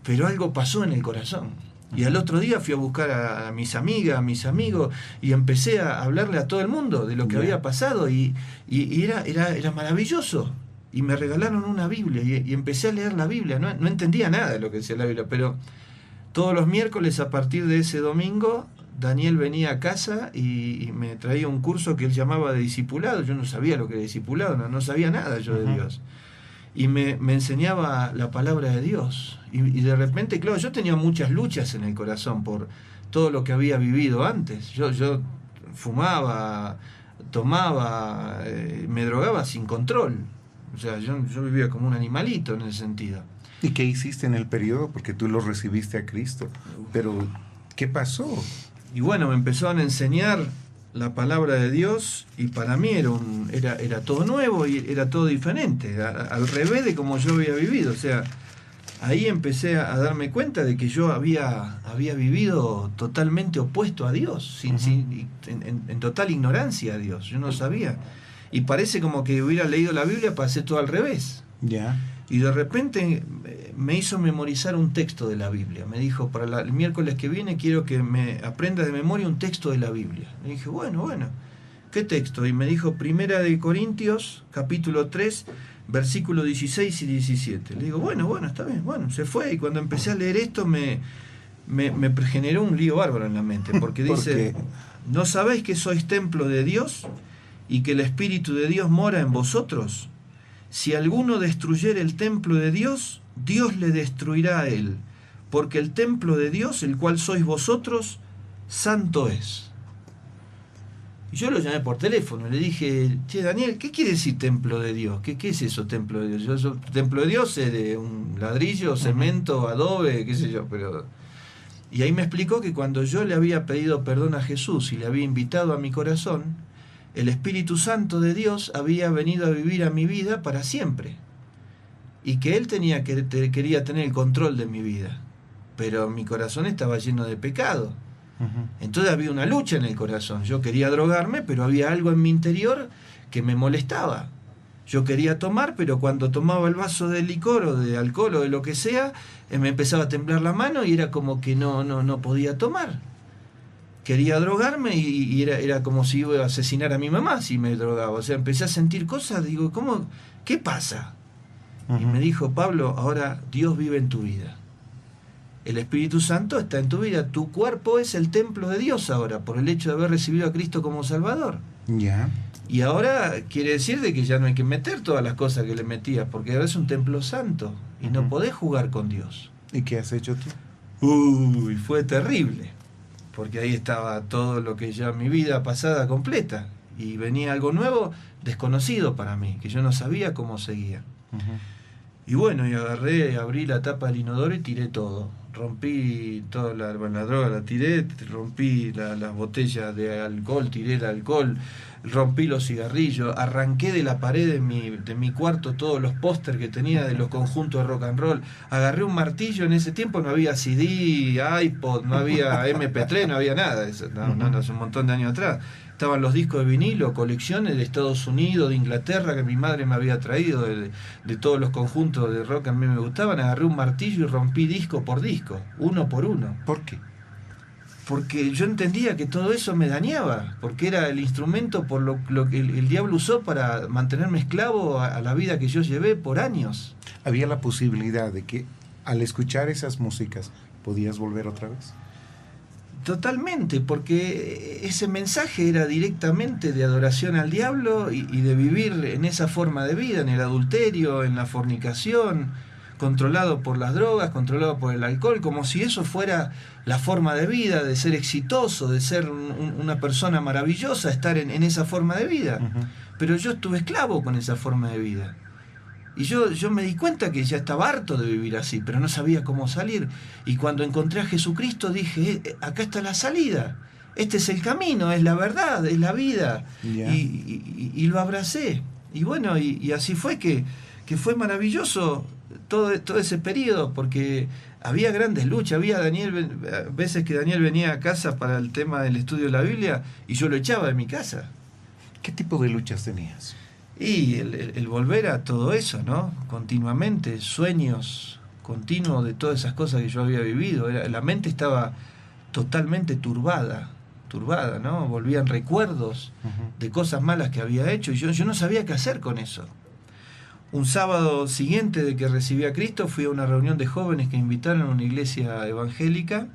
Speaker 4: Pero algo pasó en el corazón. Y al otro día fui a buscar a mis amigas, a mis amigos, y empecé a hablarle a todo el mundo de lo que había pasado, y era maravilloso. Y me regalaron una Biblia, y empecé a leer la Biblia. No entendía nada de lo que decía la Biblia, pero todos los miércoles, a partir de ese domingo, Daniel venía a casa y me traía un curso que él llamaba de discipulado. Yo no sabía lo que era discipulado, no sabía nada yo de Dios. Y me enseñaba la palabra de Dios. Y de repente, claro, yo tenía muchas luchas en el corazón por todo lo que había vivido antes. Yo fumaba, tomaba, me drogaba sin control. O sea, yo vivía como un animalito en ese sentido.
Speaker 3: ¿Y qué hiciste en el periodo? Porque tú lo recibiste a Cristo. Pero, ¿qué pasó?
Speaker 4: Y bueno, me empezaron a enseñar la palabra de Dios, y para mí era todo nuevo y era todo diferente, al revés de como yo había vivido. O sea, ahí empecé a darme cuenta de que yo había vivido totalmente opuesto a Dios, en total ignorancia a Dios. Yo no sabía. Y parece como que hubiera leído la Biblia para hacer todo al revés.
Speaker 3: Ya.
Speaker 4: Y de repente me hizo memorizar un texto de la Biblia. Me dijo, para el miércoles que viene quiero que me aprendas de memoria un texto de la Biblia. Le dije, bueno, ¿qué texto? Y me dijo, 1 Corintios, capítulo 3, versículos 16 y 17. Le digo, bueno, está bien. Bueno, se fue, y cuando empecé a leer esto me generó un lío bárbaro en la mente, porque dice, ¿no sabéis que sois templo de Dios y que el Espíritu de Dios mora en vosotros? Si alguno destruyere el templo de Dios, Dios le destruirá a él, porque el templo de Dios, el cual sois vosotros, santo es. Y yo lo llamé por teléfono, le dije, che, Daniel, ¿qué quiere decir templo de Dios? ¿Qué es eso, templo de Dios? Templo de Dios es de un ladrillo, cemento, adobe, qué sé yo, pero... Y ahí me explicó que cuando yo le había pedido perdón a Jesús y le había invitado a mi corazón, el Espíritu Santo de Dios había venido a vivir a mi vida para siempre, y que Él quería tener el control de mi vida, pero mi corazón estaba lleno de pecado. Entonces había una lucha en el corazón. Yo quería drogarme, pero había algo en mi interior que me molestaba. Yo quería tomar, pero cuando tomaba el vaso de licor o de alcohol o de lo que sea, me empezaba a temblar la mano y era como que no podía tomar. Quería drogarme y era como si iba a asesinar a mi mamá si me drogaba. O sea, empecé a sentir cosas, digo, ¿qué pasa? Y me dijo, Pablo, ahora Dios vive en tu vida. El Espíritu Santo está en tu vida. Tu cuerpo es el templo de Dios ahora, por el hecho de haber recibido a Cristo como Salvador.
Speaker 3: Ya.
Speaker 4: Y ahora quiere decir de que ya no hay que meter todas las cosas que le metías, porque ahora es un templo santo y no podés jugar con Dios.
Speaker 3: ¿Y qué has hecho tú?
Speaker 4: Fue terrible, porque ahí estaba todo lo que ya mi vida pasada completa, y venía algo nuevo, desconocido para mí, que yo no sabía cómo seguía. Y bueno, y abrí la tapa del inodoro y tiré todo. Rompí toda la droga, la tiré, rompí las botellas de alcohol, tiré el alcohol, rompí los cigarrillos, arranqué de la pared de mi cuarto todos los pósters que tenía de los conjuntos de rock and roll, agarré un martillo. En ese tiempo no había CD, iPod, no había MP3, no había nada de eso, hace un montón de años atrás. Estaban los discos de vinilo, colecciones de Estados Unidos, de Inglaterra, que mi madre me había traído, de todos los conjuntos de rock que a mí me gustaban. Agarré un martillo y rompí disco por disco, uno por uno.
Speaker 3: ¿Por qué?
Speaker 4: Porque yo entendía que todo eso me dañaba, porque era el instrumento por lo que el diablo usó para mantenerme esclavo a la vida que yo llevé por años.
Speaker 3: ¿Había la posibilidad de que al escuchar esas músicas podías volver otra vez?
Speaker 4: Totalmente, porque ese mensaje era directamente de adoración al diablo y de vivir en esa forma de vida, en el adulterio, en la fornicación, controlado por las drogas, controlado por el alcohol, como si eso fuera la forma de vida, de ser exitoso, de ser una persona maravillosa, estar en esa forma de vida.
Speaker 3: Ujú.
Speaker 4: Pero yo estuve esclavo con esa forma de vida. Y yo me di cuenta que ya estaba harto de vivir así, pero no sabía cómo salir. Y cuando encontré a Jesucristo dije, acá está la salida. Este es el camino, es la verdad, es la vida.
Speaker 3: Ya.
Speaker 4: Y lo abracé. Y bueno, y así fue que fue maravilloso todo ese periodo, porque había grandes luchas. Había veces que Daniel venía a casa para el tema del estudio de la Biblia y yo lo echaba de mi casa.
Speaker 3: ¿Qué tipo de luchas tenías?
Speaker 4: Y el volver a todo eso, ¿no? Continuamente, sueños continuos de todas esas cosas que yo había vivido. La mente estaba totalmente turbada, ¿no? Volvían recuerdos de cosas malas que había hecho y yo no sabía qué hacer con eso. Un sábado siguiente de que recibí a Cristo fui a una reunión de jóvenes que invitaron a una iglesia evangélica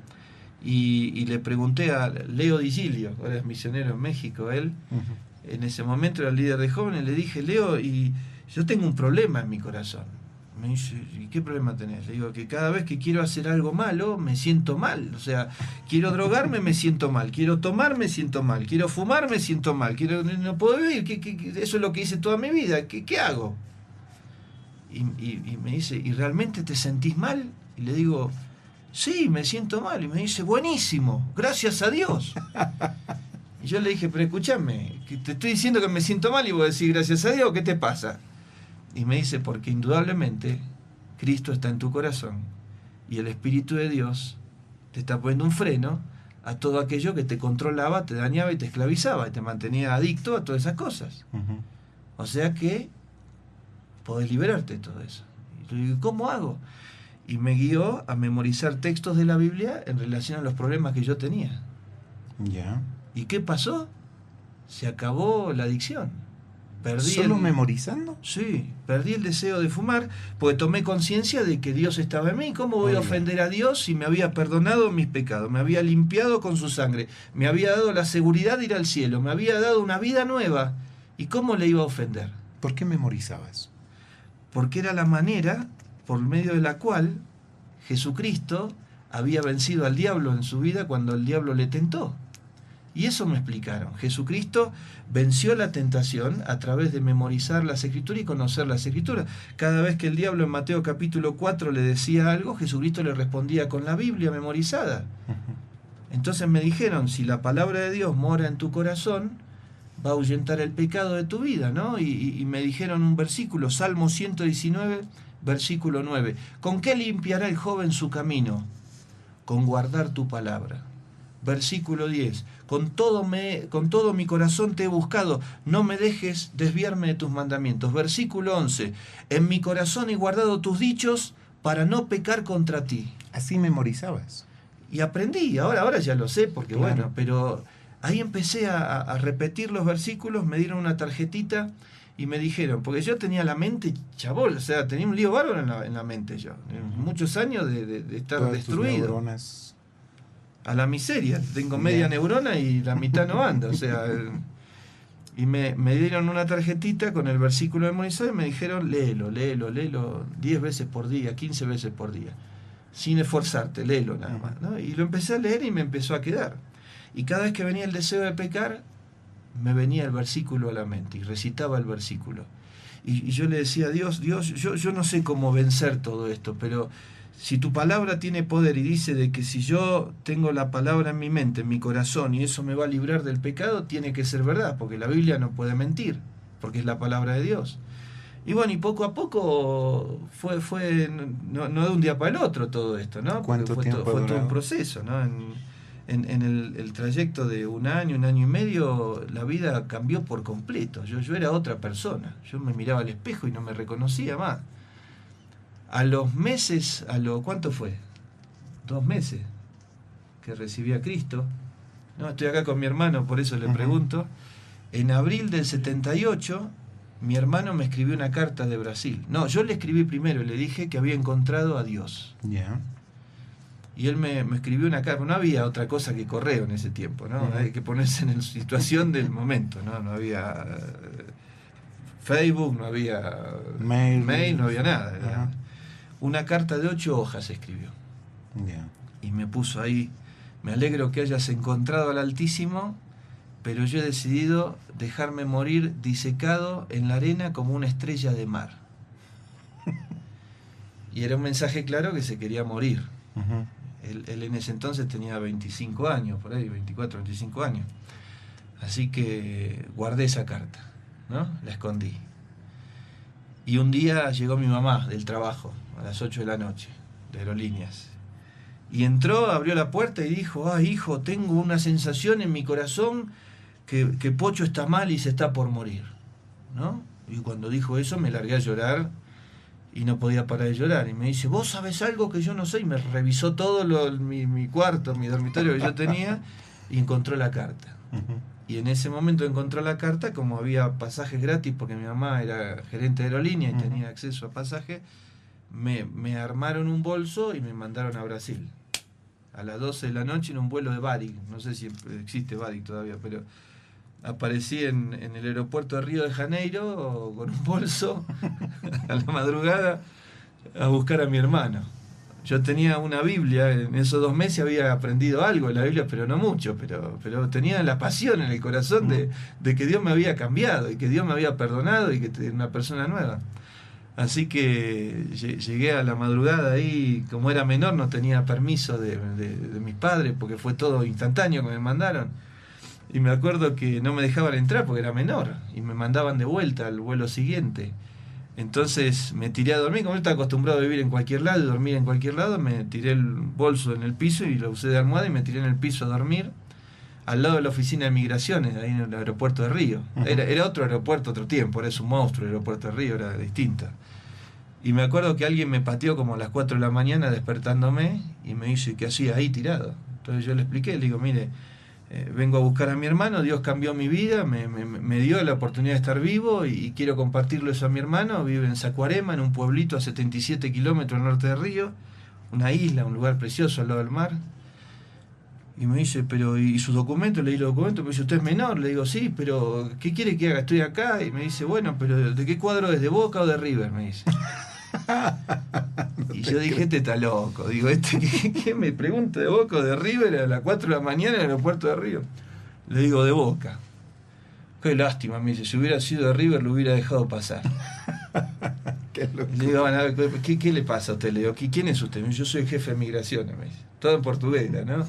Speaker 4: y le pregunté a Leo Di Gilio, ahora es misionero en México, él. En ese momento era el líder de jóvenes, le dije, Leo, y yo tengo un problema en mi corazón. Me dice, ¿y qué problema tenés? Le digo, que cada vez que quiero hacer algo malo, me siento mal. O sea, quiero drogarme, me siento mal. Quiero tomar, me siento mal. Quiero fumar, me siento mal. No puedo vivir. Eso es lo que hice toda mi vida. ¿Qué hago? Y me dice, ¿y realmente te sentís mal? Y le digo, sí, me siento mal. Y me dice, buenísimo, gracias a Dios. Y yo le dije, pero escúchame, que te estoy diciendo que me siento mal y vos decís gracias a Dios, ¿qué te pasa? Y me dice, porque indudablemente Cristo está en tu corazón y el Espíritu de Dios te está poniendo un freno a todo aquello que te controlaba, te dañaba y te esclavizaba y te mantenía adicto a todas esas cosas. O sea que podés liberarte de todo eso. Y yo digo, ¿cómo hago? Y me guió a memorizar textos de la Biblia en relación a los problemas que yo tenía.
Speaker 3: Ya.
Speaker 4: ¿Y qué pasó? Se acabó la adicción.
Speaker 3: ¿Solo memorizando?
Speaker 4: Sí, perdí el deseo de fumar, porque tomé conciencia de que Dios estaba en mí. ¿Cómo voy a ofender a Dios si me había perdonado mis pecados? Me había limpiado con su sangre, me había dado la seguridad de ir al cielo, me había dado una vida nueva. ¿Y cómo le iba a ofender?
Speaker 3: ¿Por qué memorizabas?
Speaker 4: Porque era la manera por medio de la cual Jesucristo había vencido al diablo en su vida cuando el diablo le tentó. Y eso me explicaron. Jesucristo venció la tentación a través de memorizar las Escrituras y conocer las Escrituras. Cada vez que el diablo en Mateo capítulo 4 le decía algo, Jesucristo le respondía con la Biblia memorizada. Entonces me dijeron, si la palabra de Dios mora en tu corazón, va a ahuyentar el pecado de tu vida, ¿no? Y me dijeron un versículo, Salmo 119, versículo 9. ¿Con qué limpiará el joven su camino? Con guardar tu palabra. Versículo 10. Con todo mi corazón te he buscado, no me dejes desviarme de tus mandamientos. Versículo 11. En mi corazón he guardado tus dichos para no pecar contra ti.
Speaker 3: Así memorizabas.
Speaker 4: Y aprendí, ahora ya lo sé, porque
Speaker 3: claro.
Speaker 4: Bueno, pero ahí empecé a repetir los versículos, me dieron una tarjetita y me dijeron, porque yo tenía la mente chabol, o sea, tenía un lío bárbaro en la mente yo. Muchos años de estar
Speaker 3: Todas
Speaker 4: destruido.
Speaker 3: tus neuronas.
Speaker 4: A la miseria, tengo media neurona y la mitad no anda, o sea, y me dieron una tarjetita con el versículo memorizado y me dijeron, léelo 10 veces por día, 15 veces por día, sin esforzarte, léelo nada más, ¿no? Y lo empecé a leer y me empezó a quedar, y cada vez que venía el deseo de pecar, me venía el versículo a la mente, y recitaba el versículo, y yo le decía, Dios, yo no sé cómo vencer todo esto, pero si tu palabra tiene poder y dice de que si yo tengo la palabra en mi mente, en mi corazón, y eso me va a librar del pecado, tiene que ser verdad, porque la Biblia no puede mentir, porque es la palabra de Dios. Y bueno, y poco a poco fue no de un día para el otro todo esto, ¿no?
Speaker 3: ¿Cuánto tiempo
Speaker 4: fue todo un proceso, ¿no? En el trayecto de un año y medio, la vida cambió por completo. Yo era otra persona. Yo me miraba al espejo y no me reconocía más. A los meses, ¿cuánto fue? 2 meses que recibí a Cristo. No, estoy acá con mi hermano, por eso le pregunto. En abril del 78, mi hermano me escribió una carta de Brasil. No, yo le escribí primero y le dije que había encontrado a Dios.
Speaker 3: Ya.
Speaker 4: Y él me escribió una carta. No había otra cosa que correo en ese tiempo, ¿no? Hay que ponerse en la situación del momento, ¿no? No había Facebook, no había mail, no había nada. Era una carta de 8 hojas escribió.
Speaker 3: Yeah.
Speaker 4: Y me puso ahí: me alegro que hayas encontrado al Altísimo, pero yo he decidido dejarme morir disecado en la arena como una estrella de mar. Y era un mensaje claro que se quería morir.
Speaker 3: Uh-huh.
Speaker 4: Él en ese entonces tenía 25 años, por ahí, 24, 25 años. Así que guardé esa carta, ¿no? La escondí. Y un día llegó mi mamá del trabajo, a las 8 de la noche, de Aerolíneas. Y entró, abrió la puerta y dijo: ah, hijo, tengo una sensación en mi corazón que Pocho está mal y se está por morir, ¿no? Y cuando dijo eso me largué a llorar y no podía parar de llorar. Y me dice: ¿vos sabés algo que yo no sé? Y me revisó todo mi cuarto, mi dormitorio que yo tenía, y encontró la carta.
Speaker 3: Uh-huh.
Speaker 4: Y en ese momento encontró la carta, como había pasajes gratis, porque mi mamá era gerente de aerolínea y tenía acceso a pasajes, me armaron un bolso y me mandaron a Brasil. A las 12 de la noche en un vuelo de Varig. No sé si existe Varig todavía, pero aparecí en el aeropuerto de Río de Janeiro con un bolso a la madrugada a buscar a mi hermano. Yo tenía una Biblia, en esos 2 meses había aprendido algo de la Biblia, pero no mucho, pero tenía la pasión en el corazón de que Dios me había cambiado y que Dios me había perdonado y que era una persona nueva. Así que llegué a la madrugada ahí, como era menor, no tenía permiso de mis padres, porque fue todo instantáneo que me mandaron. Y me acuerdo que no me dejaban entrar porque era menor, y me mandaban de vuelta al vuelo siguiente. Entonces me tiré a dormir, como yo estaba acostumbrado a vivir en cualquier lado y dormir en cualquier lado, me tiré el bolso en el piso y lo usé de almohada y me tiré en el piso a dormir, al lado de la oficina de migraciones, ahí en el aeropuerto de Río. Era otro aeropuerto, otro tiempo, era un monstruo el aeropuerto de Río, era distinto. Y me acuerdo que alguien me pateó como a las 4 de la mañana despertándome y me dice: ¿qué hacía ahí tirado? Entonces yo le expliqué, le digo: mire, vengo a buscar a mi hermano, Dios cambió mi vida, me dio la oportunidad de estar vivo y quiero compartirlo eso a mi hermano. Vive en Saquarema, en un pueblito a 77 kilómetros al norte de Río, una isla, un lugar precioso al lado del mar. Y me dice: pero ¿y sus documentos? Le di los documentos. Me dice: ¿usted es menor? Le digo: sí, pero ¿qué quiere que haga? Estoy acá. Y me dice: bueno, pero ¿de qué cuadro es? ¿De Boca o de River? Me dice. Y yo dije: este está loco. Digo, ¿qué me pregunta de Boca o de River a las 4 de la mañana en el aeropuerto de Río? Le digo: de Boca. Qué lástima, me dice, si hubiera sido de River lo hubiera dejado pasar. Le digo: bueno, ¿qué le pasa a usted? Le digo: ¿quién es usted? Me dice: yo soy el jefe de migraciones, me dice. Todo en portugués, ¿no?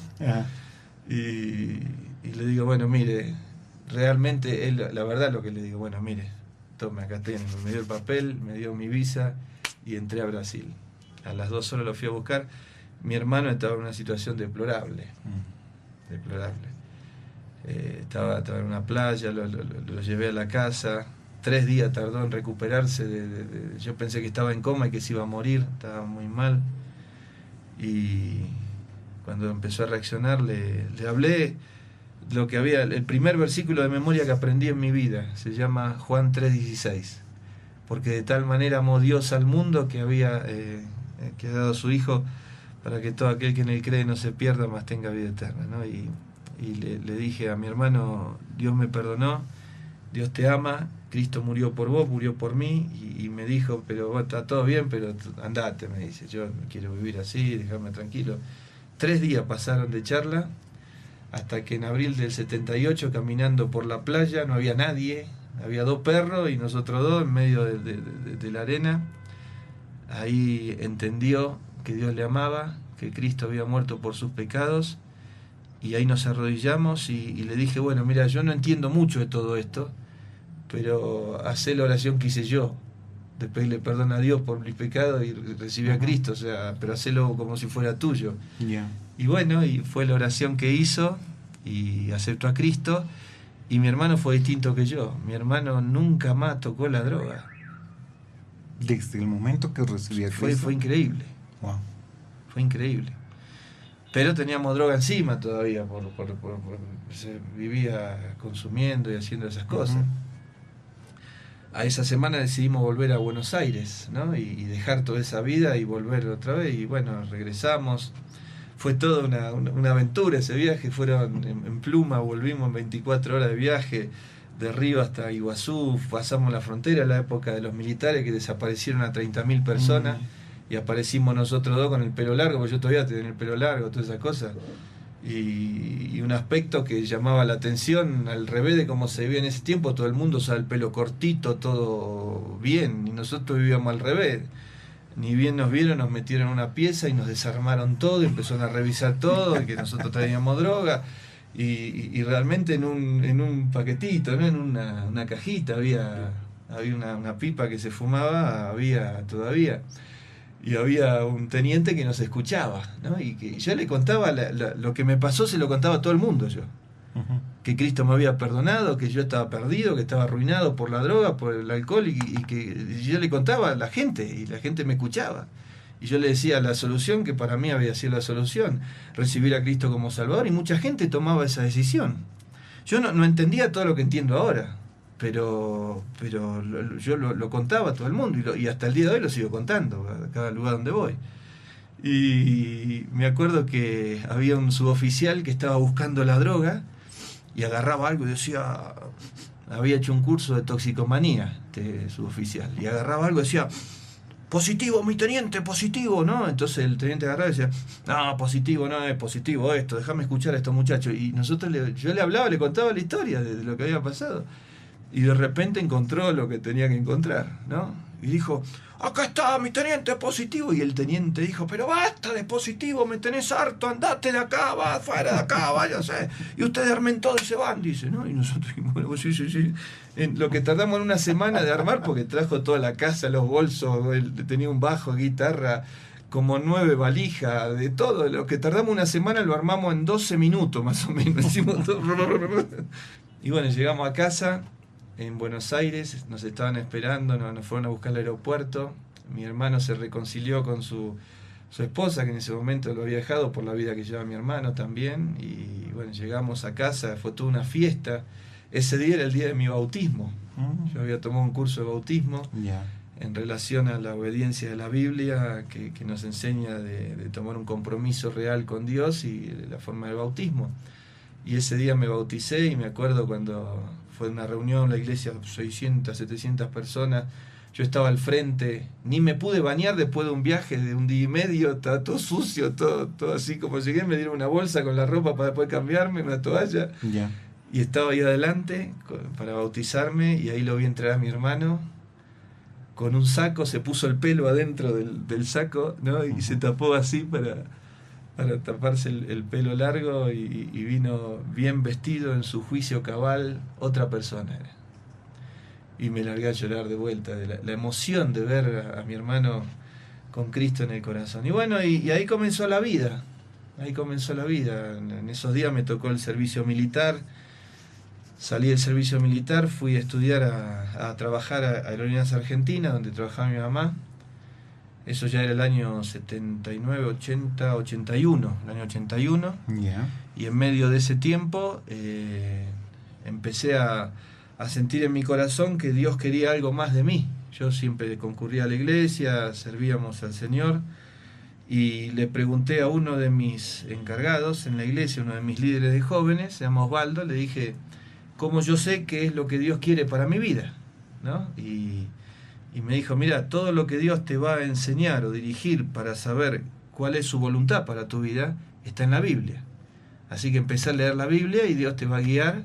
Speaker 4: Y le digo: bueno, mire, realmente, la verdad lo que le digo: bueno, mire, tome, acá tiene. Me dio el papel, me dio mi visa y entré a Brasil. A las 2 horas lo fui a buscar. Mi hermano estaba en una situación deplorable. Deplorable. Estaba en una playa, lo llevé a la casa. 3 días tardó en recuperarse. Yo pensé que estaba en coma y que se iba a morir. Estaba muy mal. Y cuando empezó a reaccionar, le hablé lo que había. El primer versículo de memoria que aprendí en mi vida se llama Juan 3:16. Porque de tal manera amó Dios al mundo que había que ha dado a su Hijo para que todo aquel que en él cree no se pierda, mas tenga vida eterna, ¿no? Y le dije a mi hermano: Dios me perdonó, Dios te ama, Cristo murió por vos, murió por mí. Y me dijo: pero bueno, está todo bien, pero andate, me dice, yo no quiero vivir así, déjame tranquilo. 3 días pasaron de charla hasta que en abril del 78, caminando por la playa, no había nadie. Había 2 perros y nosotros 2 en medio de la arena. Ahí entendió que Dios le amaba, que Cristo había muerto por sus pecados, y ahí nos arrodillamos y le dije: bueno, mira, yo no entiendo mucho de todo esto, pero hacé la oración que hice yo, de pedirle perdón a Dios por mis pecados y recibí a Cristo, o sea, pero hacelo como si fuera tuyo.
Speaker 3: Yeah.
Speaker 4: Y bueno, y fue la oración que hizo y aceptó a Cristo. Y mi hermano fue distinto que yo. Mi hermano nunca más tocó la droga.
Speaker 3: Desde el momento que recibí a Cristo.
Speaker 4: Fue increíble.
Speaker 3: Wow.
Speaker 4: Fue increíble. Pero teníamos droga encima todavía. Se vivía consumiendo y haciendo esas cosas. A esa semana decidimos volver a Buenos Aires, ¿no? Y dejar toda esa vida y volver otra vez. Y bueno, regresamos. fue toda una aventura ese viaje. Fueron en pluma, volvimos en 24 horas de viaje, de Río hasta Iguazú, pasamos la frontera, la época de los militares que desaparecieron a 30.000 personas, y aparecimos nosotros dos con el pelo largo, porque yo todavía tenía el pelo largo, todas esas cosas, y un aspecto que llamaba la atención, al revés de cómo se vivía en ese tiempo. Todo el mundo usaba el pelo cortito, todo bien, y nosotros vivíamos al revés. Ni bien nos vieron, nos metieron en una pieza y nos desarmaron todo, y empezaron a revisar todo, y que nosotros traíamos droga. Y realmente en un paquetito, ¿no? En una cajita había una pipa que se fumaba, había todavía, y había un teniente que nos escuchaba, ¿no? Y que yo le contaba lo que me pasó, se lo contaba a todo el mundo yo. Que Cristo me había perdonado, que yo estaba perdido, que estaba arruinado por la droga, por el alcohol, y que yo le contaba a la gente, y la gente me escuchaba. Y yo le decía la solución, que para mí había sido la solución, recibir a Cristo como Salvador, y mucha gente tomaba esa decisión. Yo no entendía todo lo que entiendo ahora, pero yo lo contaba a todo el mundo, y hasta el día de hoy lo sigo contando, a cada lugar donde voy. Y me acuerdo que había un suboficial que estaba buscando la droga, y agarraba algo y decía, había hecho un curso de toxicomanía, este suboficial, y agarraba algo y decía, positivo, mi teniente, positivo, ¿no? Entonces el teniente agarraba y decía, no, positivo, no es positivo esto, déjame escuchar a estos muchachos. Y yo le hablaba, le contaba la historia de lo que había pasado. Y de repente encontró lo que tenía que encontrar, ¿no? Y dijo, acá está mi teniente positivo. Y el teniente dijo, pero basta de positivo, me tenés harto, andate de acá, va fuera de acá, váyase. Y ustedes armen todo y se van, dice, ¿no? Y nosotros dijimos, bueno, pues sí. En lo que tardamos en una semana de armar, porque trajo toda la casa, los bolsos, tenía un bajo, guitarra, como 9 valijas, de todo. Lo que tardamos una semana lo armamos en 12 minutos, más o menos. Hicimos todo. Y bueno, llegamos a casa en Buenos Aires, nos estaban esperando, nos fueron a buscar al aeropuerto. Mi hermano se reconcilió con su esposa, que en ese momento lo había dejado por la vida que lleva mi hermano también. Y bueno, llegamos a casa, fue toda una fiesta. Ese día era el día de mi bautismo. Yo había tomado un curso de bautismo en relación a la obediencia de la Biblia, que nos enseña de tomar un compromiso real con Dios, y de la forma del bautismo. Y ese día me bauticé, y me acuerdo cuando fue una reunión en la iglesia, 600, 700 personas, yo estaba al frente, ni me pude bañar después de un viaje de un día y medio, estaba todo sucio, todo así. Como llegué, me dieron una bolsa con la ropa para después cambiarme, una toalla, y estaba ahí adelante para bautizarme, y ahí lo vi entrar a mi hermano con un saco, se puso el pelo adentro del saco, ¿no? Y se tapó así para taparse el pelo largo, y vino bien vestido, en su juicio cabal, otra persona. Y me largué a llorar de vuelta, de la emoción de ver a mi hermano con Cristo en el corazón. Y bueno, y ahí comenzó la vida, En esos días me tocó el servicio militar, salí del servicio militar, fui a estudiar, a trabajar a Aerolíneas Argentinas, donde trabajaba mi mamá. Eso ya era el año 79, 80, 81, el año 81. Y en medio de ese tiempo empecé a sentir en mi corazón que Dios quería algo más de mí. Yo siempre concurría a la iglesia, servíamos al Señor, y le pregunté a uno de mis encargados en la iglesia, uno de mis líderes de jóvenes, se llama Osvaldo, le dije, ¿cómo yo sé qué es lo que Dios quiere para mi vida? ¿No? Y me dijo, mira, todo lo que Dios te va a enseñar o dirigir para saber cuál es su voluntad para tu vida, está en la Biblia. Así que empecé a leer la Biblia, y Dios te va a guiar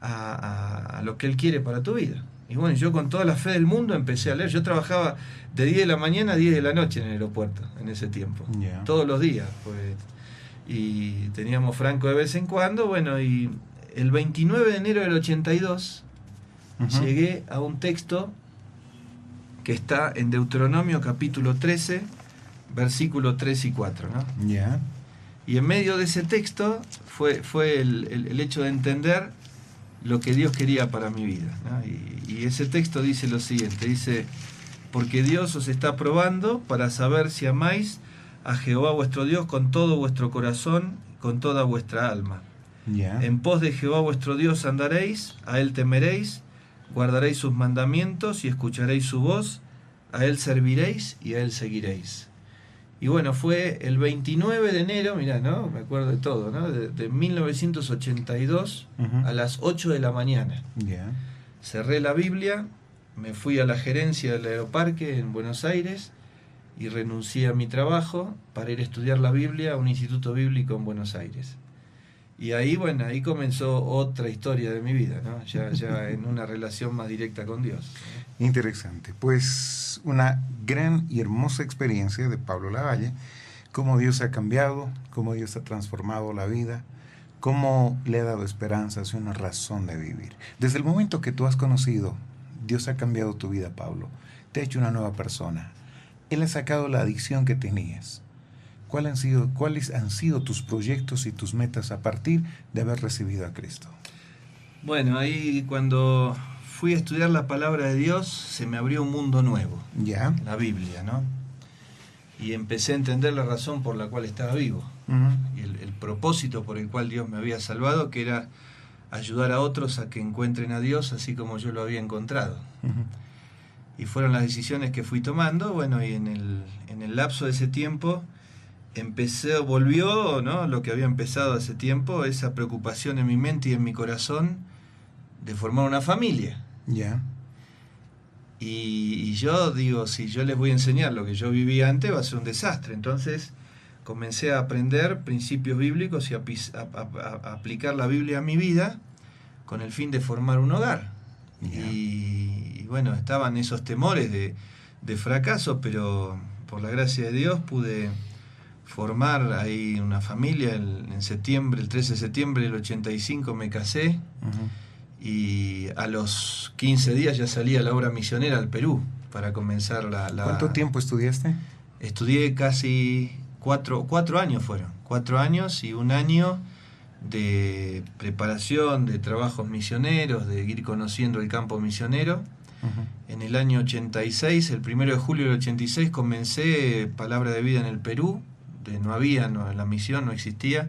Speaker 4: a lo que Él quiere para tu vida. Y bueno, yo con toda la fe del mundo empecé a leer. Yo trabajaba de 10 de la mañana a 10 de la noche en el aeropuerto, en ese tiempo. Todos los días. Pues, y teníamos franco de vez en cuando. Bueno, y el 29 de enero del 82 llegué a un texto que está en Deuteronomio capítulo 13, versículo 3 y 4, ¿no? Y en medio de ese texto fue el hecho de entender lo que Dios quería para mi vida, ¿no? Y ese texto dice lo siguiente, dice, porque Dios os está probando para saber si amáis a Jehová vuestro Dios con todo vuestro corazón, con toda vuestra alma. En pos de Jehová vuestro Dios andaréis, a Él temeréis, guardaréis sus mandamientos y escucharéis su voz, a Él serviréis y a Él seguiréis. Y bueno, fue el 29 de enero, mirá, ¿no? Me acuerdo de todo, ¿no? De 1982 a las 8 de la mañana.
Speaker 3: Ya.
Speaker 4: Cerré la Biblia, me fui a la gerencia del Aeroparque en Buenos Aires y renuncié a mi trabajo para ir a estudiar la Biblia a un instituto bíblico en Buenos Aires. Y ahí, bueno, ahí comenzó otra historia de mi vida, ¿no? Ya en una relación más directa con Dios.
Speaker 3: Interesante. Pues una gran y hermosa experiencia de Pablo Lavalle, cómo Dios ha cambiado, cómo Dios ha transformado la vida, cómo le ha dado esperanzas y una razón de vivir. Desde el momento que tú has conocido, Dios ha cambiado tu vida, Pablo. Te ha hecho una nueva persona. Él ha sacado la adicción que tenías. ¿Cuáles han sido tus proyectos y tus metas a partir de haber recibido a Cristo?
Speaker 4: Bueno, ahí cuando fui a estudiar la palabra de Dios, se me abrió un mundo nuevo.
Speaker 3: Ya.
Speaker 4: La Biblia, ¿no? Y empecé a entender la razón por la cual estaba vivo. Y el propósito por el cual Dios me había salvado, que era ayudar a otros a que encuentren a Dios así como yo lo había encontrado. Y fueron las decisiones que fui tomando. Bueno, y en el lapso de ese tiempo volvió, ¿no?, lo que había empezado hace tiempo, esa preocupación en mi mente y en mi corazón de formar una familia.
Speaker 3: Ya.
Speaker 4: Y yo digo, si yo les voy a enseñar lo que yo vivía antes, va a ser un desastre. Entonces comencé a aprender principios bíblicos y a aplicar la Biblia a mi vida con el fin de formar un hogar.
Speaker 3: Yeah.
Speaker 4: Y bueno, estaban esos temores de fracaso, pero por la gracia de Dios pude formar ahí una familia. En septiembre, el 13 de septiembre del 85 me casé. Y a los 15 días ya salí a la obra misionera al Perú para comenzar la...
Speaker 3: ¿Cuánto tiempo estudiaste?
Speaker 4: Estudié casi 4 años fueron. 4 años y 1 año de preparación, de trabajos misioneros, de ir conociendo el campo misionero. En el año 86, el 1 de julio del 86, comencé Palabra de Vida en el Perú. La misión no existía,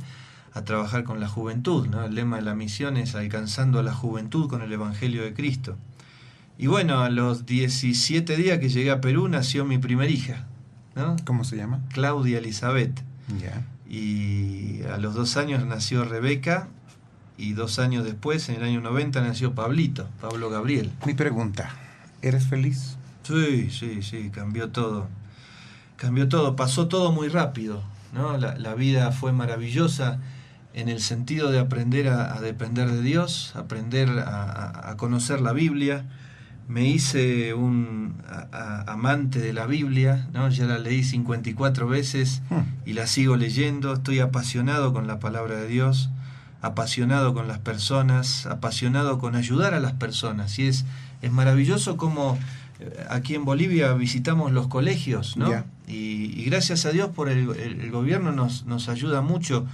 Speaker 4: a trabajar con la juventud, ¿no? El lema de la misión es alcanzando a la juventud con el Evangelio de Cristo. Y bueno, a los 17 días que llegué a Perú nació mi primer hija, ¿no?
Speaker 3: ¿Cómo se llama?
Speaker 4: Claudia Elizabeth.
Speaker 3: Ya.
Speaker 4: Y a los 2 años nació Rebeca, y 2 años después, en el año 90, nació Pablo Gabriel.
Speaker 3: Mi pregunta, ¿eres feliz?
Speaker 4: Sí, cambió todo. Pasó todo muy rápido, ¿no? La vida fue maravillosa en el sentido de aprender a depender de Dios, aprender a conocer la Biblia. Me hice un amante de la Biblia, ¿no? Ya la leí 54 veces y la sigo leyendo. Estoy apasionado con la palabra de Dios, apasionado con las personas, apasionado con ayudar a las personas. Y es maravilloso cómo aquí en Bolivia visitamos los colegios, ¿no? Yeah. Y gracias a Dios por el gobierno nos ayuda mucho.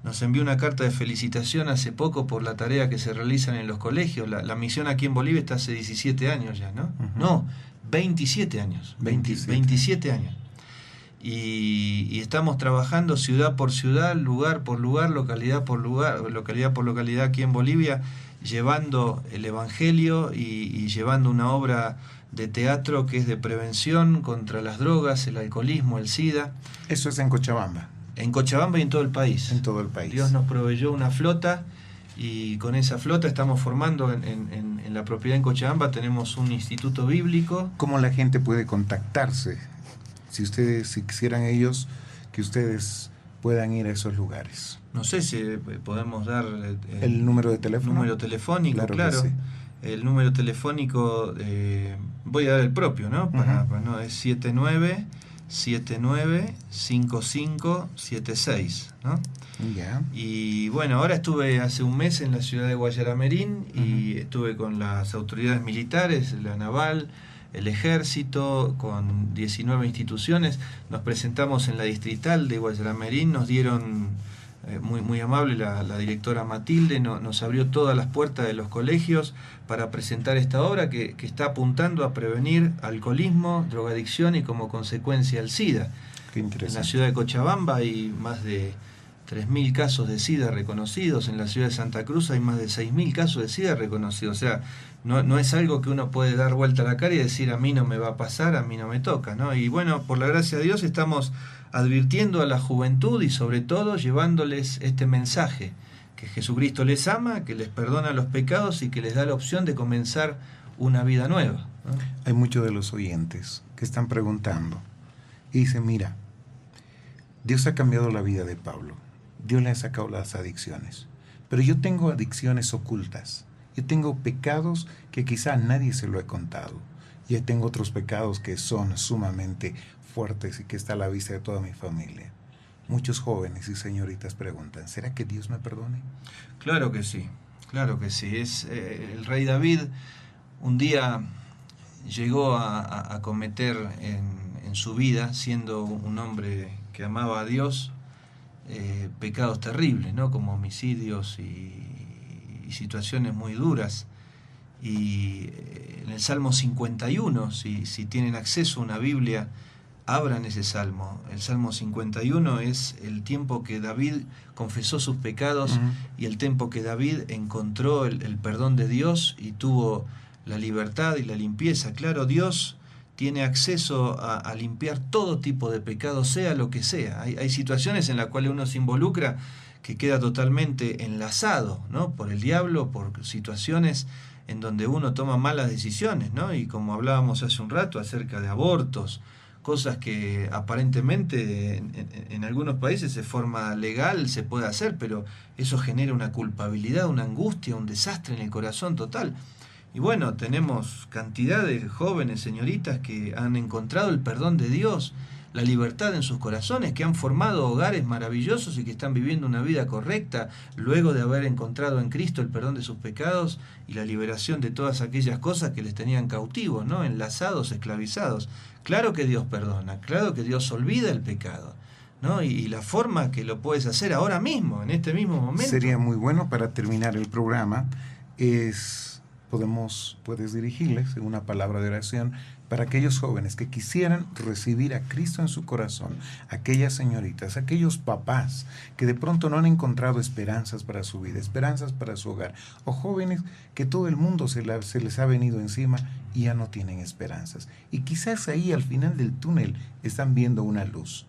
Speaker 4: Nos envió una carta de felicitación hace poco por la tarea que se realizan en los colegios. La misión aquí en Bolivia está hace 17 años ya, ¿no? No, 27 años. 27 años. Y estamos trabajando ciudad por ciudad, lugar por lugar, localidad por localidad aquí en Bolivia, llevando el Evangelio y llevando una obra de teatro que es de prevención contra las drogas, el alcoholismo, el SIDA.
Speaker 3: Eso es en Cochabamba.
Speaker 4: En Cochabamba y en todo el país.
Speaker 3: En todo el país.
Speaker 4: Dios nos proveyó una flota y con esa flota estamos formando en la propiedad en Cochabamba, tenemos un instituto bíblico.
Speaker 3: ¿Cómo la gente puede contactarse? Si quisieran ellos que ustedes puedan ir a esos lugares.
Speaker 4: No sé si podemos dar
Speaker 3: el número de teléfono.
Speaker 4: Número telefónico, claro. Sí. El número telefónico, voy a dar el propio, ¿no? No, es 795576, ¿no?
Speaker 3: Yeah.
Speaker 4: Y bueno, ahora estuve hace un mes en la ciudad de Guayaramerín y estuve con las autoridades militares, la naval, el ejército, con 19 instituciones. Nos presentamos en la distrital de Guayaramerín, nos dieron, muy amable la directora Matilde, nos abrió todas las puertas de los colegios para presentar esta obra que está apuntando a prevenir alcoholismo, drogadicción y como consecuencia el SIDA.
Speaker 3: Qué interesante.
Speaker 4: En la ciudad de Cochabamba hay más de 3.000 casos de SIDA reconocidos, en la ciudad de Santa Cruz hay más de 6.000 casos de SIDA reconocidos. O sea, no es algo que uno puede dar vuelta a la cara y decir a mí no me va a pasar, a mí no me toca, ¿no? Y bueno, por la gracia de Dios estamos advirtiendo a la juventud y sobre todo llevándoles este mensaje, que Jesucristo les ama, que les perdona los pecados y que les da la opción de comenzar una vida nueva, ¿no?
Speaker 3: Hay muchos de los oyentes que están preguntando y dicen, mira, Dios ha cambiado la vida de Pablo, Dios le ha sacado las adicciones, pero yo tengo adicciones ocultas, yo tengo pecados que quizá a nadie se lo he contado, yo tengo otros pecados que son sumamente fuertes y que está a la vista de toda mi familia. Muchos jóvenes y señoritas preguntan, ¿será que Dios me perdone?
Speaker 4: Claro que sí, claro que sí. El rey David un día llegó a cometer en su vida, siendo un hombre que amaba a Dios, pecados terribles, ¿no? Como homicidios y situaciones muy duras. Y en el Salmo 51, si tienen acceso a una Biblia, abran ese salmo. El Salmo 51 es el tiempo que David confesó sus pecados y el tiempo que David encontró el perdón de Dios y tuvo la libertad y la limpieza. Claro, Dios tiene acceso a limpiar todo tipo de pecado, sea lo que sea. Hay situaciones en las cuales uno se involucra que queda totalmente enlazado, ¿no? Por el diablo, por situaciones en donde uno toma malas decisiones, ¿no? Y como hablábamos hace un rato acerca de abortos, cosas que aparentemente en algunos países de forma legal se puede hacer, pero eso genera una culpabilidad, una angustia, un desastre en el corazón total. Y bueno, tenemos cantidad de jóvenes, señoritas, que han encontrado el perdón de Dios, la libertad en sus corazones, que han formado hogares maravillosos y que están viviendo una vida correcta luego de haber encontrado en Cristo el perdón de sus pecados y la liberación de todas aquellas cosas que les tenían cautivos, ¿no? Enlazados, esclavizados. Claro que Dios perdona, claro que Dios olvida el pecado, ¿no? Y la forma que lo puedes hacer ahora mismo, en este mismo momento.
Speaker 3: Sería muy bueno para terminar el programa, puedes dirigirles en una palabra de oración para aquellos jóvenes que quisieran recibir a Cristo en su corazón, aquellas señoritas, aquellos papás que de pronto no han encontrado esperanzas para su vida, esperanzas para su hogar, o jóvenes que todo el mundo se les ha venido encima y ya no tienen esperanzas. Y quizás ahí al final del túnel están viendo una luz.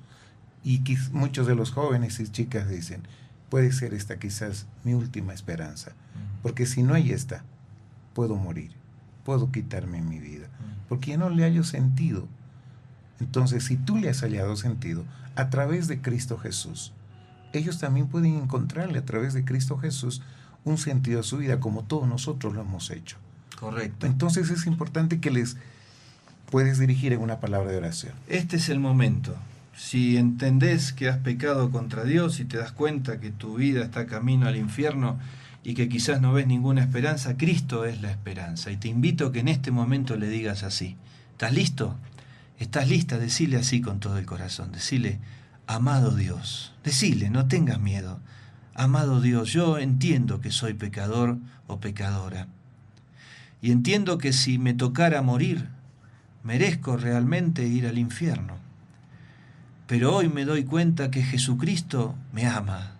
Speaker 3: Y muchos de los jóvenes y chicas dicen, puede ser esta quizás mi última esperanza, porque si no hay esta, puedo morir, puedo quitarme mi vida, porque ya no le hallo sentido. Entonces, si tú le has hallado sentido a través de Cristo Jesús, ellos también pueden encontrarle a través de Cristo Jesús un sentido a su vida, como todos nosotros lo hemos hecho.
Speaker 4: Correcto.
Speaker 3: Entonces es importante que les puedes dirigir en una palabra de oración.
Speaker 4: Este es el momento. Si entendés que has pecado contra Dios y te das cuenta que tu vida está camino al infierno y que quizás no ves ninguna esperanza, Cristo es la esperanza. Y te invito a que en este momento le digas así. ¿Estás listo? ¿Estás lista? Decile así con todo el corazón. Decile, amado Dios. Decile, no tengas miedo. Amado Dios, yo entiendo que soy pecador o pecadora. Y entiendo que si me tocara morir, merezco realmente ir al infierno. Pero hoy me doy cuenta que Jesucristo me ama,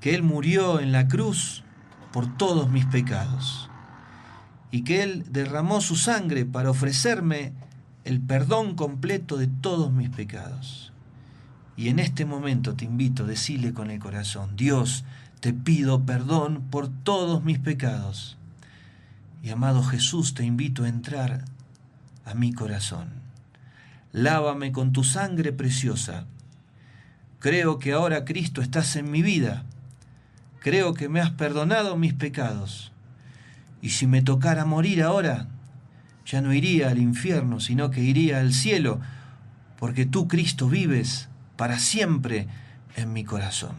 Speaker 4: que Él murió en la cruz por todos mis pecados y que Él derramó su sangre para ofrecerme el perdón completo de todos mis pecados. Y en este momento te invito a decirle con el corazón, Dios, te pido perdón por todos mis pecados. Y amado Jesús, te invito a entrar a mi corazón. Lávame con tu sangre preciosa. Creo que ahora, Cristo, estás en mi vida. Creo que me has perdonado mis pecados. Y si me tocara morir ahora, ya no iría al infierno, sino que iría al cielo, porque tú, Cristo, vives para siempre en mi corazón.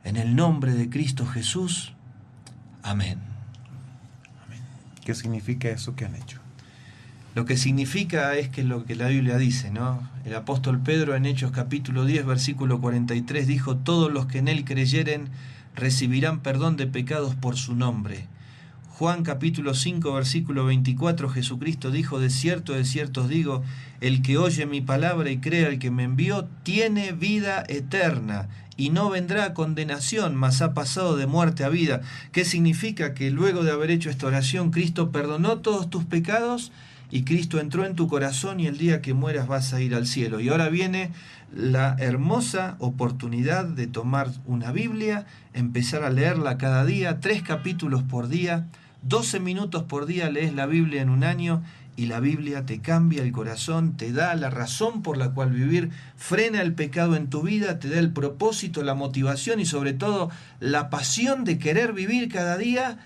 Speaker 4: En el nombre de Cristo Jesús. Amén.
Speaker 3: Amén. ¿Qué significa eso que han hecho?
Speaker 4: Lo que significa es que lo que la Biblia dice, ¿no? El apóstol Pedro en Hechos capítulo 10, versículo 43 dijo, todos los que en él creyeren recibirán perdón de pecados por su nombre. Juan capítulo 5, versículo 24, Jesucristo dijo, de cierto os digo, el que oye mi palabra y cree al que me envió, tiene vida eterna, y no vendrá a condenación, mas ha pasado de muerte a vida. ¿Qué significa? Que luego de haber hecho esta oración, Cristo perdonó todos tus pecados y Cristo entró en tu corazón y el día que mueras vas a ir al cielo. Y ahora viene la hermosa oportunidad de tomar una Biblia, empezar a leerla cada día, 3 capítulos por día, 12 minutos por día lees la Biblia en un año y la Biblia te cambia el corazón, te da la razón por la cual vivir, frena el pecado en tu vida, te da el propósito, la motivación y sobre todo la pasión de querer vivir cada día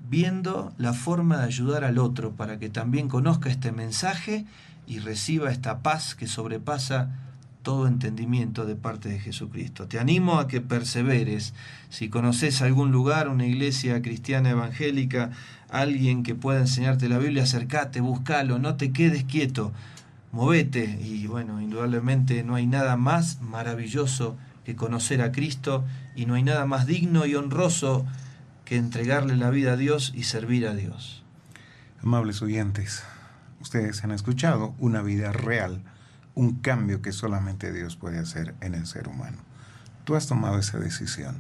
Speaker 4: viendo la forma de ayudar al otro para que también conozca este mensaje y reciba esta paz que sobrepasa todo entendimiento de parte de Jesucristo. Te animo a que perseveres. Si conoces algún lugar, una iglesia cristiana evangélica, alguien que pueda enseñarte la Biblia, acércate, búscalo, no te quedes quieto, movete. Y bueno, indudablemente no hay nada más maravilloso que conocer a Cristo y no hay nada más digno y honroso que entregarle la vida a Dios y servir a Dios.
Speaker 3: Amables oyentes, ustedes han escuchado una vida real, un cambio que solamente Dios puede hacer en el ser humano. Tú has tomado esa decisión.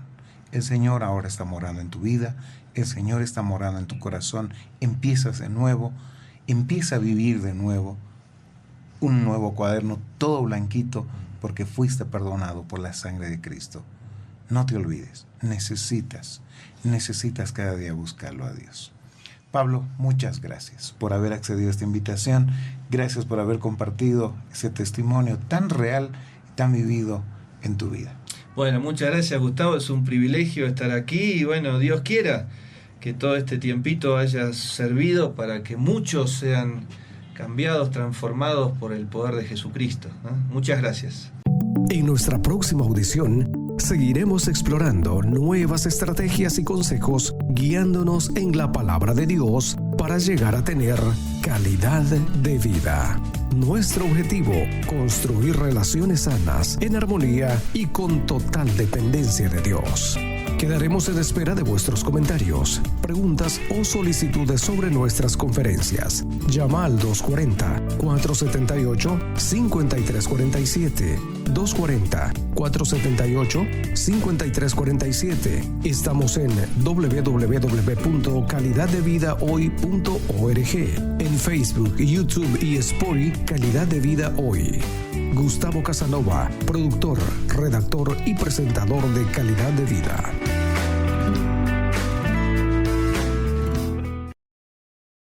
Speaker 3: El Señor ahora está morando en tu vida, el Señor está morando en tu corazón, empiezas de nuevo, empieza a vivir de nuevo, un nuevo cuaderno, todo blanquito, porque fuiste perdonado por la sangre de Cristo. No te olvides, necesitas cada día buscarlo a Dios. Pablo, muchas gracias por haber accedido a esta invitación, gracias por haber compartido ese testimonio tan real y tan vivido en tu vida.
Speaker 4: Bueno, muchas gracias, Gustavo, es un privilegio estar aquí y bueno, Dios quiera que todo este tiempito haya servido para que muchos sean cambiados, transformados por el poder de Jesucristo, ¿no? Muchas gracias.
Speaker 2: En nuestra próxima audición seguiremos explorando nuevas estrategias y consejos guiándonos en la palabra de Dios para llegar a tener calidad de vida. Nuestro objetivo, construir relaciones sanas, en armonía y con total dependencia de Dios. Quedaremos en espera de vuestros comentarios, preguntas o solicitudes sobre nuestras conferencias. Llama al 240-478-5347. 240-478-5347. Estamos en www.calidaddevidahoy.org. En Facebook, YouTube y Spotify, Calidad de Vida Hoy. Gustavo Casanova, productor, redactor y presentador de Calidad de Vida.